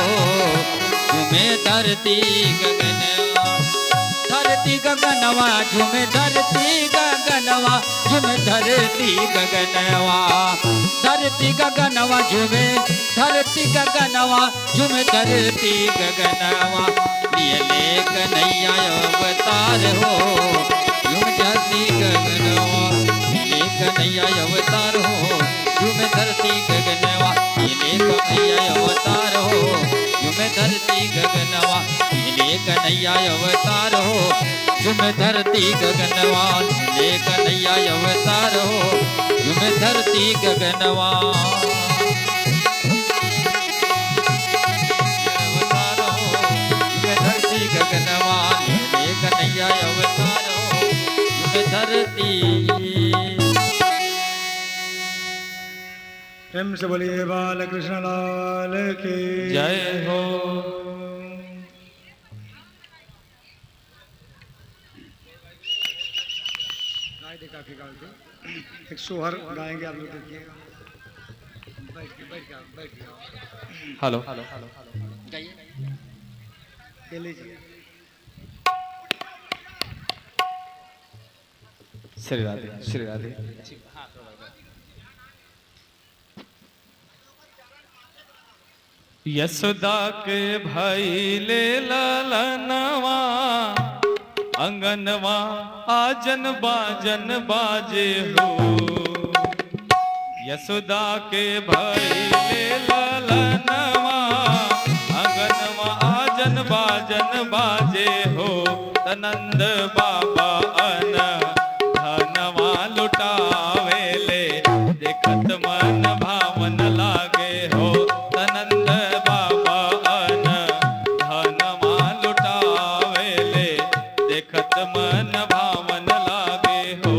तुम्हें धरती गगनवा। धरती धरती गगनवा झूमे धरती गगनवा झूमे धरती गगनवा धरती गगनवा झूमे धरती गगनवा झूमे धरती गगनवा लिए कन्हैया अवतार हो झूम धरती गगनवा लिए कन्हैया अवतार हो झूम धरती गगनवा लिए कन्हैया अवतार हो झूम धरती गगनवा लिए कन्हैया अवतार हो झूम धरती गगनवा लिए कन्हैया अवतार हो झूम धरती गगनवा अवतार हो झूम धरती गगनवा लिए कन्हैया अवतार हो झूम धरती। प्रेम से बोलिए बाल कृष्ण लाल की जय हो। गाय दे काफी गाल दे एक सोहर गाएंगे आप लोग देखिएगा बैठ के हेलो ले लीजिए श्री राधे श्री राधे। यशोदा के भाई ले ललनवा अंगनवा आजन बाजन बाजे हो। यशोदा के भाई ले ललनवा अंगनवा आजन बाजन बाजे हो। तनंद बाबा अन धनवा लुटावेले देखत मन भावन लागे हो। तनंद बाबा अन धनवा लुटावेले देखत मन भावन लागे हो।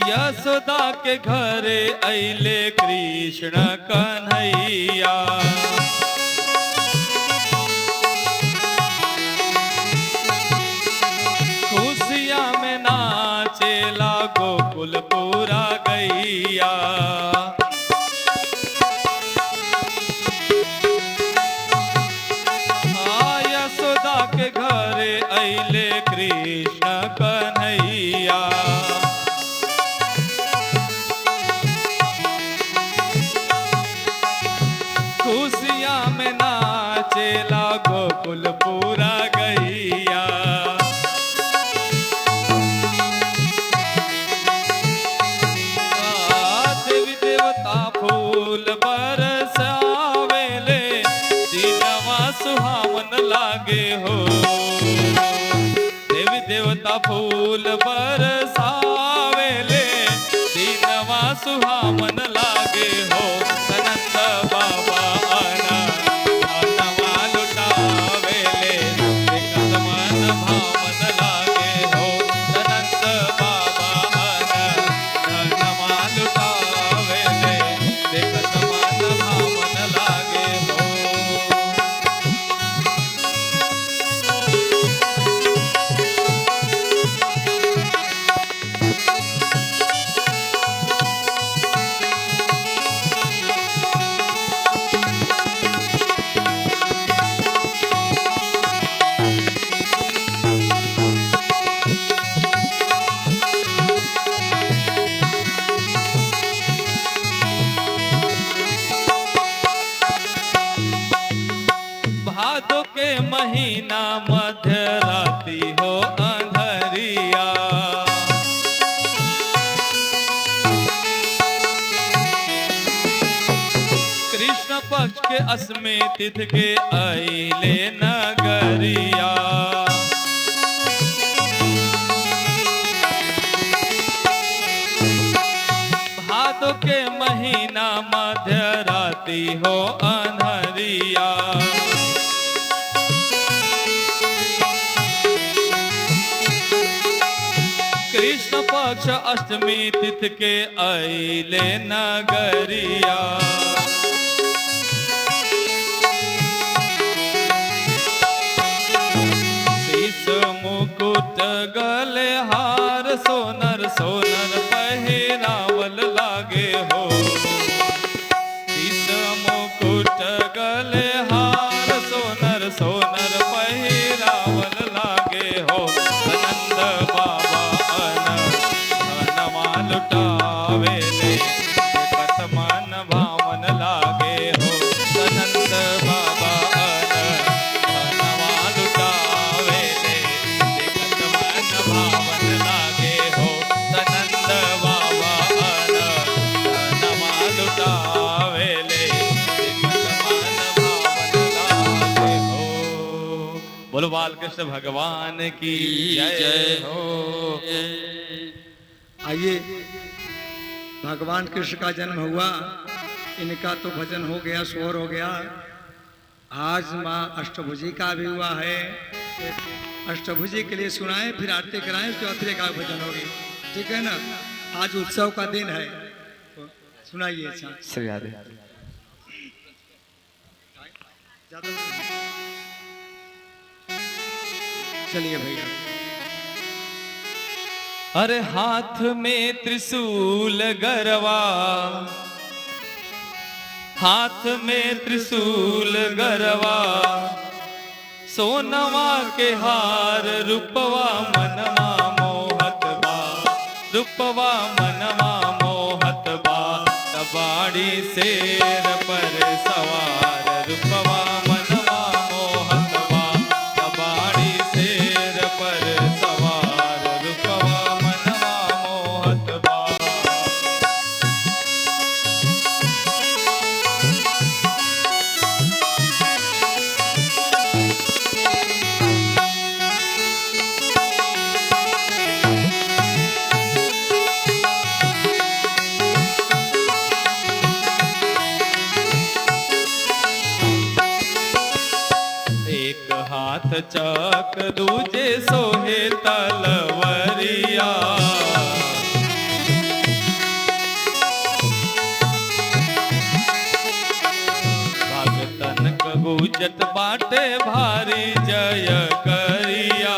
यशोदा के घरे अइले कृष्ण कन्हैया। खुशिया में नाचेला गोकुल पूरा गैया। यशोदा के घरे अइले कृष्ण कन्हैया। खुशिया में नाचेला गोकुल पूरा गैया। देवी देवता फूल बरसावेले दीनवा सुहावन लागे हो। देवी देवता फूल बरसावेले दीनवा सुहावन लागे हो। तनंद बाबा अना धनवा लुटावेले देखत मन भावन लागे हो। तनंद बाबा अना धनवा लुटावेले देखत मन भावन लागे हो। भादो के महीना मध्य राति हो अंधरिया। कृष्ण पक्ष के अस्मे तिथि के अइले नगरिया। भादो के महीना मध्य राति हो अंधरिया। कृष्ण कृष्ण पक्ष अष्टमी तिथि के अइले नगरिया। शीश मुकुट गले हार सोनर सोनर पहिरावल लागे हो। शीश मुकुट गले हार सोनर सोनर पहिरावल लागे हो। आनंद बाबा अनमा लुटावेले देखत मन भावन लागे हो। आनंद बाबा अनमा लुटावेले देखत मन भावन लागे हो। आनंद बाबा अनमा लुटावेले देखत मन भावन लागे हो। बोलो बालकृष्ण भगवान की जय हो। आइए, भगवान कृष्ण का जन्म हुआ, इनका तो भजन हो गया, स्वर हो गया। आज माँ अष्टभुजी का भी हुआ है। अष्टभुजी के लिए सुनाएं, फिर आरती कराएं, उसके बाद फिर एक भजन होगी, ठीक है ना। आज उत्सव का दिन है, तो सुनाइए। अच्छा, श्री राधे। चलिए भैया। अरे हाथ में त्रिशूल गरवा, हाथ में त्रिशूल गरवा, सोनवा के हार रूपवा मनवा मोहत बा, रूपवा मनवा मोहत बा। तबाड़ी शेर पर सवार रूपवा मनवा मोहत बा। तबाड़ी शेर पर सवार रूपवा मनवा मोहत बा। एक हाथ चक दूजे सोहे तलवरिया। भगतन क गुजत बाटे भारी जय करिया।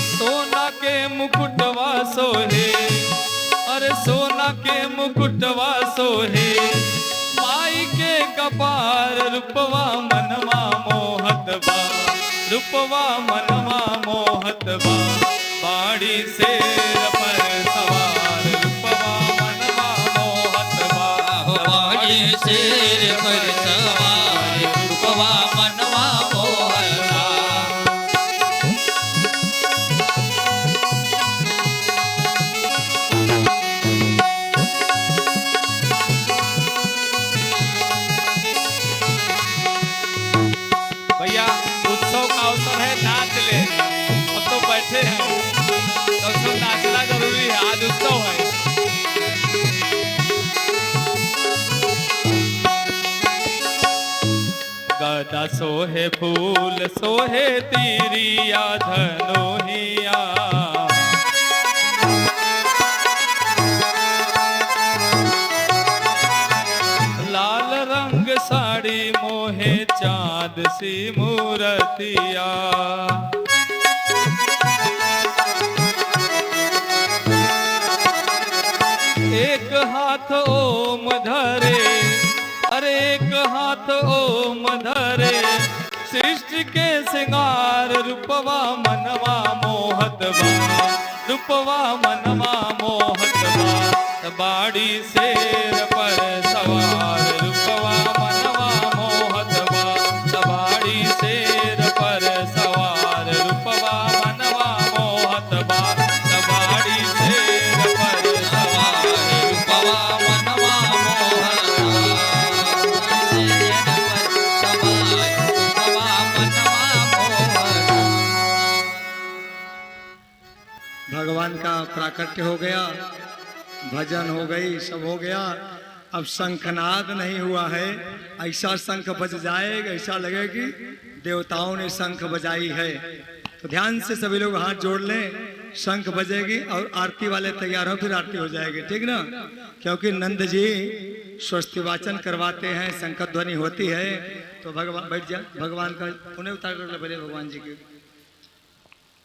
सोना के मुकुटवा सोहे, अरे सोना के मुकुटवा सोहे, माई के कपार रूपवा मनवा मोहत बा, रूपवा मनवा मोहत बा। बाड़ी शेर पर सवार रूपवा मनवा मोहत बा। बाड़ी शेर पर सवार रूपवा मनवा मोहत बा। भैया उत्सव का अवसर है, नाच ले। अब तो बैठे हैं, तो सब नाचना जरूरी है, आज उत्सव है। गदा सोहे फूल सोहे तीरिया धनोहिया। लाल रंग साड़ी मोहे चाँद सी मूरतिया। एक हाथ ओम धरे, अरे एक हाथ ओम धरे, सृष्टि के श्रृंगार रूपवा मनवा मोहत बा, रूपवा मनवा मोहत बा। बाड़ी शेर पर सवार रूपवा मनवा मोहत बा। बाड़ी शेर पर सवार रूपवा मनवा मोहत बा। बाड़ी शेर पर सवार रूपवा मनवा मोहत बा। शेर पर सवार रूपवा मनवा मोहत बा। भगवान का प्राकट्य हो गया, भजन हो गई, सब हो गया। अब शंखनाद नहीं हुआ है, ऐसा शंख बज जाएगा, ऐसा लगे कि देवताओं ने शंख बजाई है। तो ध्यान से सभी लोग हाथ जोड़ लें, शंख बजेगी और आरती वाले तैयार हो, फिर आरती हो जाएगी, ठीक ना। क्योंकि नंद जी स्वस्ति वाचन करवाते हैं, शंख ध्वनि होती है। तो भगवान बैठ जा, भगवान का उन्हें उतार कर पहले भगवान जी के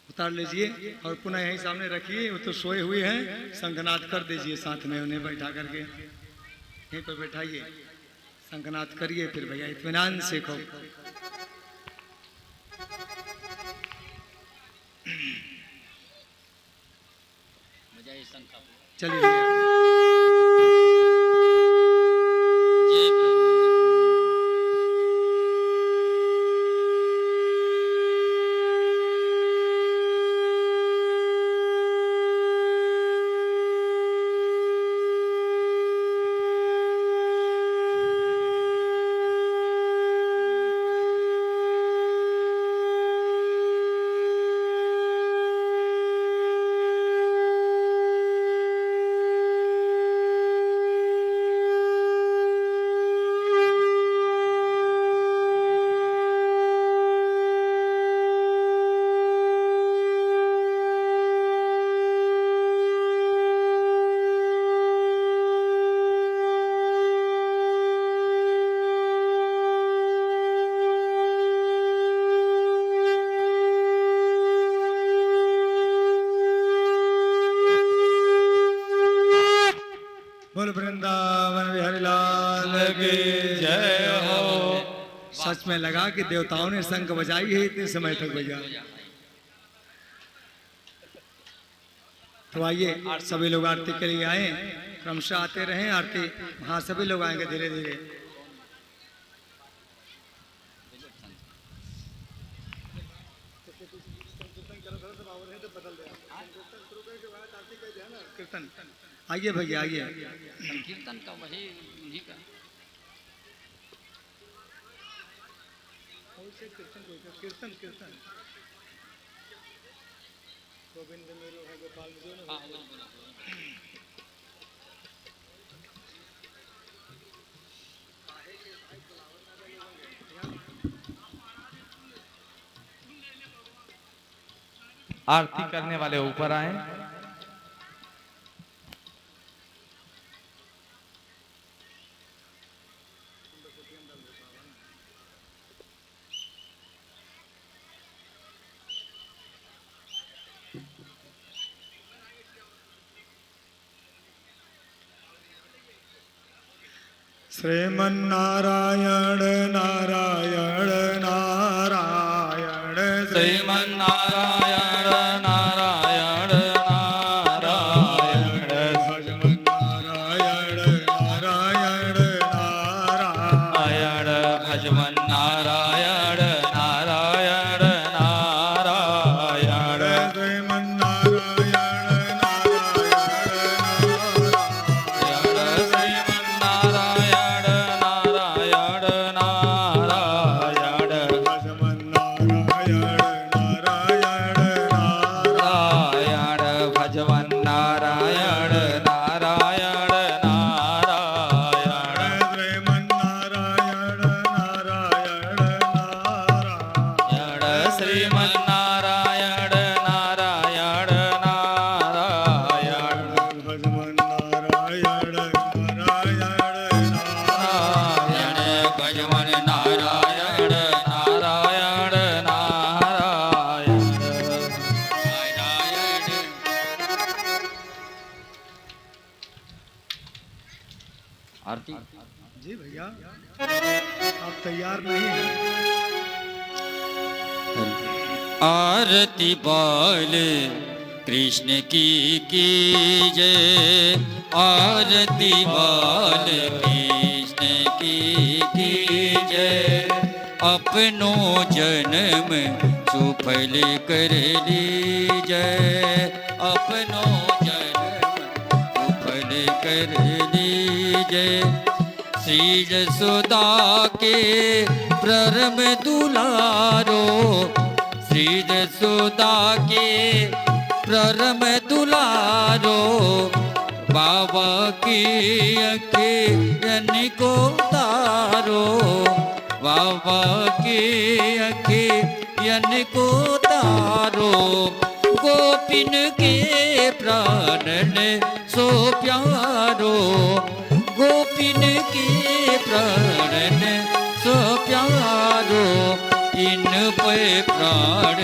उतार लीजिए और पुनः यहीं सामने रखिए। वो तो सोए हुए हैं, शंखनाद कर दीजिए साथ में, उन्हें बैठा करके यहीं पर बैठाइए, शंखनाद करिए, फिर भैया इत्मीनान से को चलिए भैया। जय प्रभु। बोल वृंदावन बिहारी लाल की जय हो। सच में लगा कि देवताओं ने शंख बजाई है इतने समय तक भैया। तो आइए सभी लोग आरती के लिए आए, क्रमशः आते रहें आरती। हाँ सभी लोग आएंगे धीरे धीरे। कीर्तन आइए भैया आइए। कीर्तन का वही उन्हीं का कीर्तन कीर्तन गोविंद मेरो है गोपाल जो हाँ वही बोला। आरती करने वाले ऊपर आए। श्रीमन्नारायण नारायण नारायण श्रीमन्नारायण नारायण नारायण भजमन्नारायण नारायण नारायण भजमन्नारायण नारायण नारायण श्रीमन्नारायण आरती जी भैया आप तैयार नहीं हैं? आरती बाल कृष्ण की जय, आरती बाल कृष्ण की जय। अपनों जन्म सुफल कर लीजय, अपनों जन्म सुफल कर लीजय। श्री जसोदा के प्ररम दुलारो, श्री जसोदा के प्ररम दुलारो। बाबा की अखियन को तारो, बाबा की अखियन को तारो, गोपिन के प्राणन सो प्यारो, गोपिन के प्राणन सो प्यारो, इन पे प्राण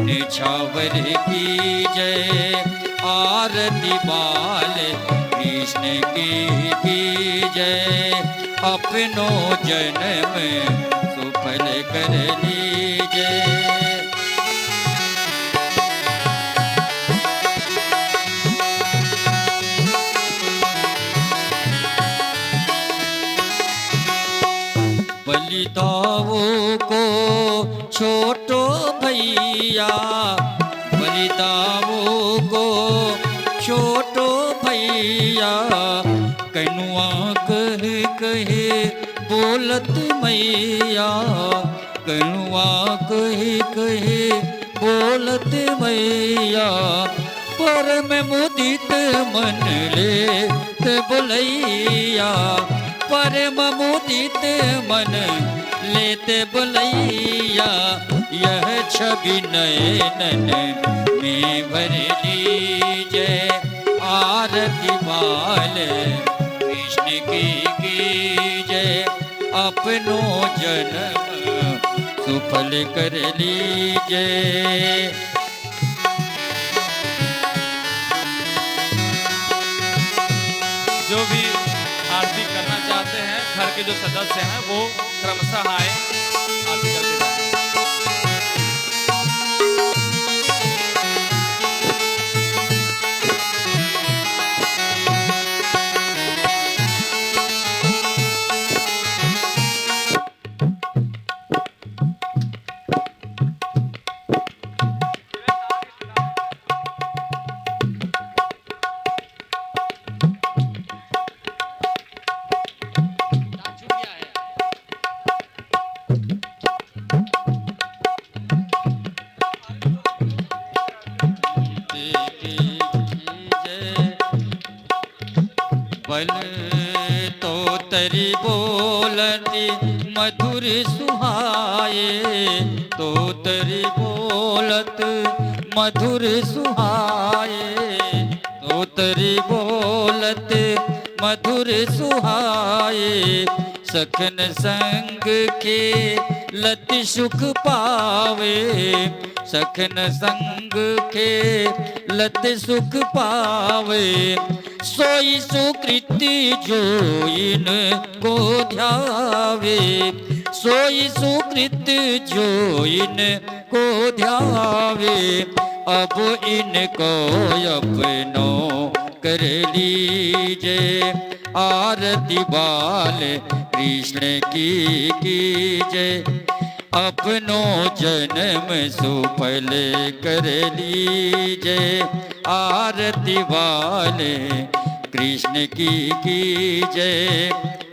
निछावर की जय, आरती बाल कृष्ण की जय, अपनो जन्म सुफल कर लीजय। बलिदाओ को छोटो भैया, बलिदाओ को छोटो भैया, कनुआ कहे बोलत मैया, कनुआ कहे बोलत मैया, परम मुदित मन लेत बुलैया, परम मुदित मन लेत बुलैया, यह छवि नयनन में भर लीजय, आरती बाल कृष्ण की जय, अपनो जन्म सुफल कर लीजय। जो भी आरती करना चाहते हैं, घर के जो सदस्य हैं वो क्रमशः आए, आरती करके जाएं। बल तो तरी बोलती मधुर सुहाए, तो तरी बोलत मधुर सुहाए, तो तरी बोलत मधुर सुहाए, सखन संग के लत सुख पावे, सखन संग के लत सुख पावे, सोई सुकृति जो इन को ध्यावे, सोई सुकृत जो इन को ध्यावे, अब इनको अपनो कर लीजे, आरती बाल कृष्ण की जय, अपनो जन्म सुफल कर लीजे, आरती वाले कृष्ण की जय,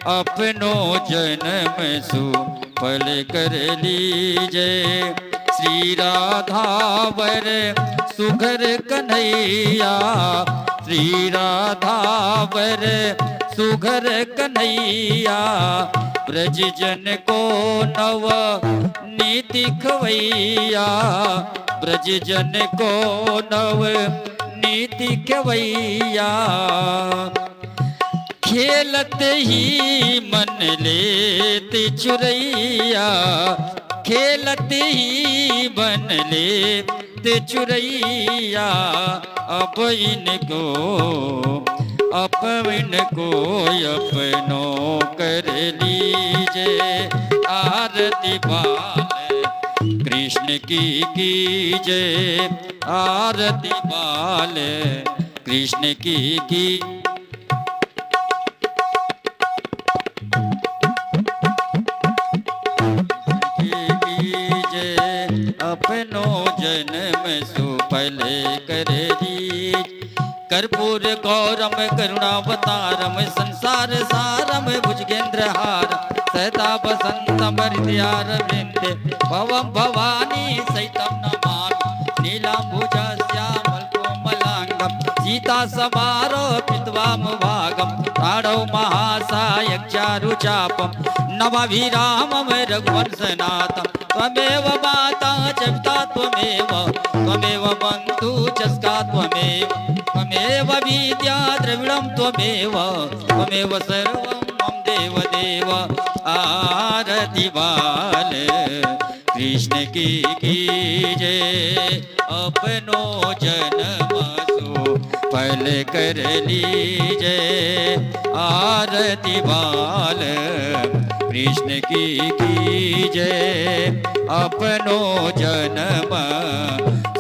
अपनो जन्म सुफल कर लीजे। श्री राधावर सुघर कन्हैया, श्री राधावर सुघर कन्हैया, ब्रज जन को नव नीति खवैया, ब्रज जन को नव नीति खवैया, खेलत ही मन लेत चुरैया, खेलत ही मन लेत चुरैया, अब इनको अपनो कर लीजे, आरती बाल कृष्ण की जय, आरती बाल कृष्ण की अपनो जन्म सुफल कर लीज। कर्पूर गौरम करुणावतारम संसार सारम भुजगेंद्र हार सदा बसंतम हृदयार वृंदे भवम भवानी सहितम नमामि नीलांबुजा श्यामल कोमलांगम गीता समारोपित्वाम भागम ताड़ौ महासायक्षारुचापम नमाभिरामम रघुवंशनाथम त्वमेव माता च पिता त्वमेव बन्धु च सखा त्वमेव विद्या द्रविणं त्वमेव सर्वं मम देव आरती बाल कृष्ण की जय अपनो जन्म फल कर लीजे आरती बाल कृष्ण की जय अपनो जन्म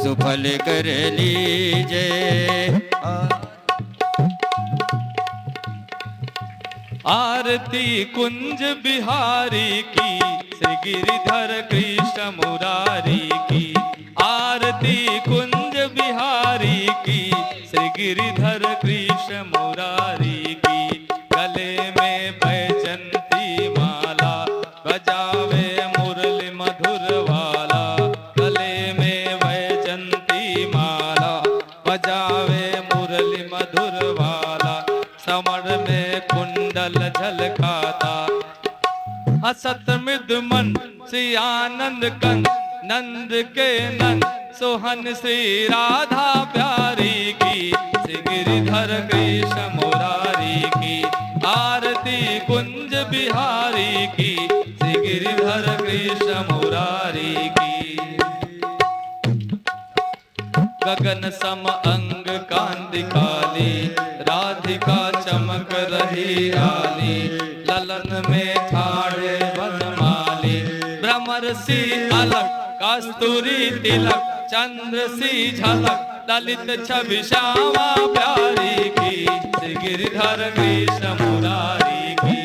सुफल कर लीजे। आरती कुंज बिहारी की श्री गिरिधर कृष्ण मुरारी की। आरती कुंज बिहारी की श्री गिरिधर कृष्ण मुरारी की। गले में बैजंती माला बजावे मुरली मधुर वाला। गले में बैजंती माला बजावे मुरली मधुर वाला। समर में कुंडल झलकाता हसत मृदु मन श्री आनंद कंद नंद के नंद सोहन श्री राधा प्यारी की श्री गिरिधर कृष्ण मुरारी की। आरती कुंज बिहारी की श्री गिरिधर कृष्ण मुरारी की। गगन सम अंग कांति काली राधिका चमक रही आली। ललन में ठाड़े बनमाली भ्रमर सी अलग कस्तूरी तिलक चंद्र सी झलक ललित छवि श्यामा प्यारी की श्री गिरिधर कृष्ण मुरारी की।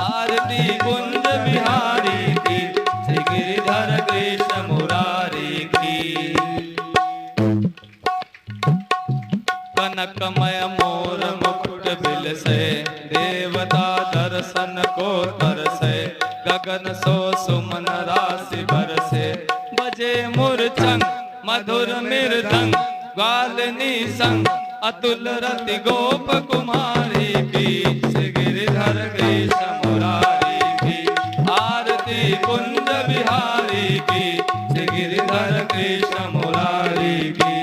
आरती कुंज बिहारी की श्री गिरिधर कृष्ण मुरारी की। कनकमय मोर मुकुट बिल से देवता दर्शन को तरसे। गगन सो सुमन राशि बरसे बजे मूर्छंग मधुर मृदंग ग्वालिनी संग अतुल रति गोप कुमारी की श्री गिरिधर कृष्ण मुरारी की। आरती कुंज बिहारी की श्री गिरिधर कृष्ण मुरारी की।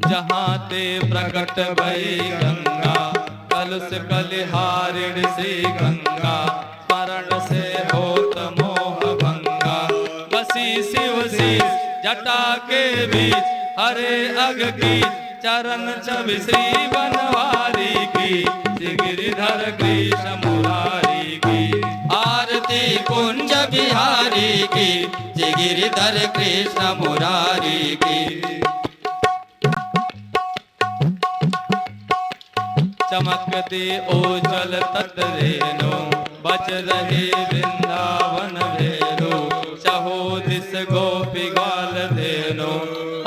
जहाँ ते प्रकट भई गंगा कलुष कलिहारिण श्री गंगा। स्मरण से होत मोह भंगा बसी शिव शीश जटा के बीच हरे अग की चरण छवि श्री बनवारी की श्री गिरिधर कृष्ण मुरारी की। आरती कुंज बिहारी की श्री गिरिधर कृष्ण मुरारी की। चमकती ओजल तटरेनो बज रही वृंदावन भेरो। चहो दिस गोपी ग्वाल धेनो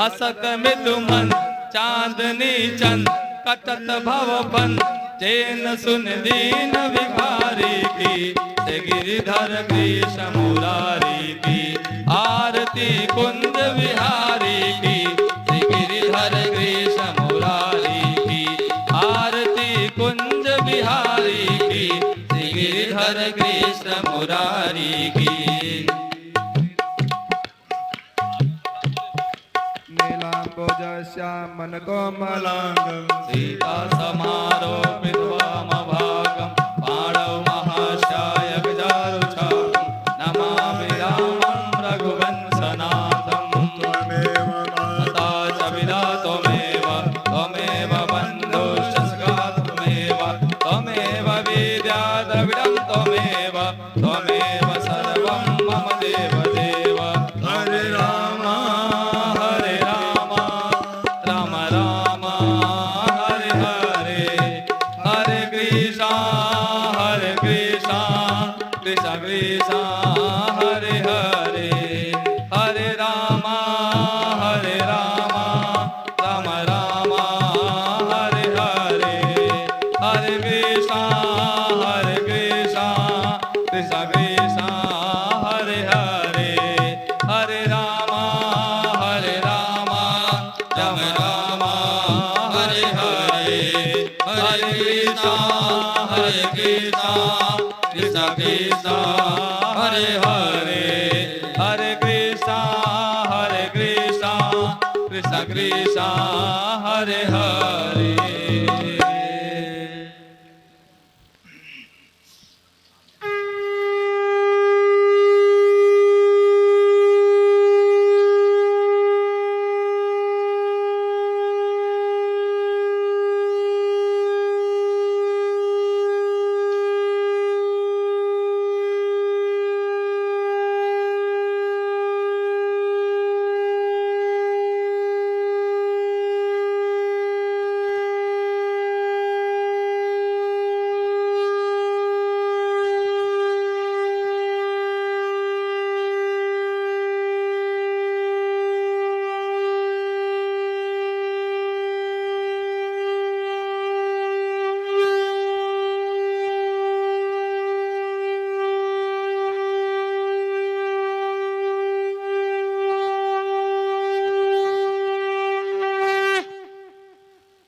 हसक मृदुमन चांदनी चंद कटत भवपन चैन सुन दीन विहारी की श्री गिरिधर कृष्ण मुरारी की। आरती कुंज बिहारी की श्री गिरिधर कृष्ण मुरारी की। आरती कुंज बिहारी की श्री गिरिधर कृष्ण मुरारी की। नीलांबोजश्यामन कोमलांगं सीता समारोपित वामभागं पाणौ महाश्याय गजारुचापं नमामि रामं रघुवंशनाथं। तथा च विदा त्वमेव बन्धुश्च सखा त्वमेव विद्या द्रविणं त्वमेव सर्वं मम देव। हरे राम राम राम हरे हरे हरे कृष्ण कृष्ण कृष्ण हरे हरे हरे राम राम राम हरे हरे हरे कृष्ण कृष्ण कृष्ण हरे कृष्णा कृष्णा कृष्णा हरे हरे हरे कृष्णा कृष्णा कृष्णा हरे हरे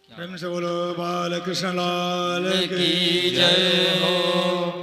प्रेम से बोलो बाल कृष्ण लाल की जय हो।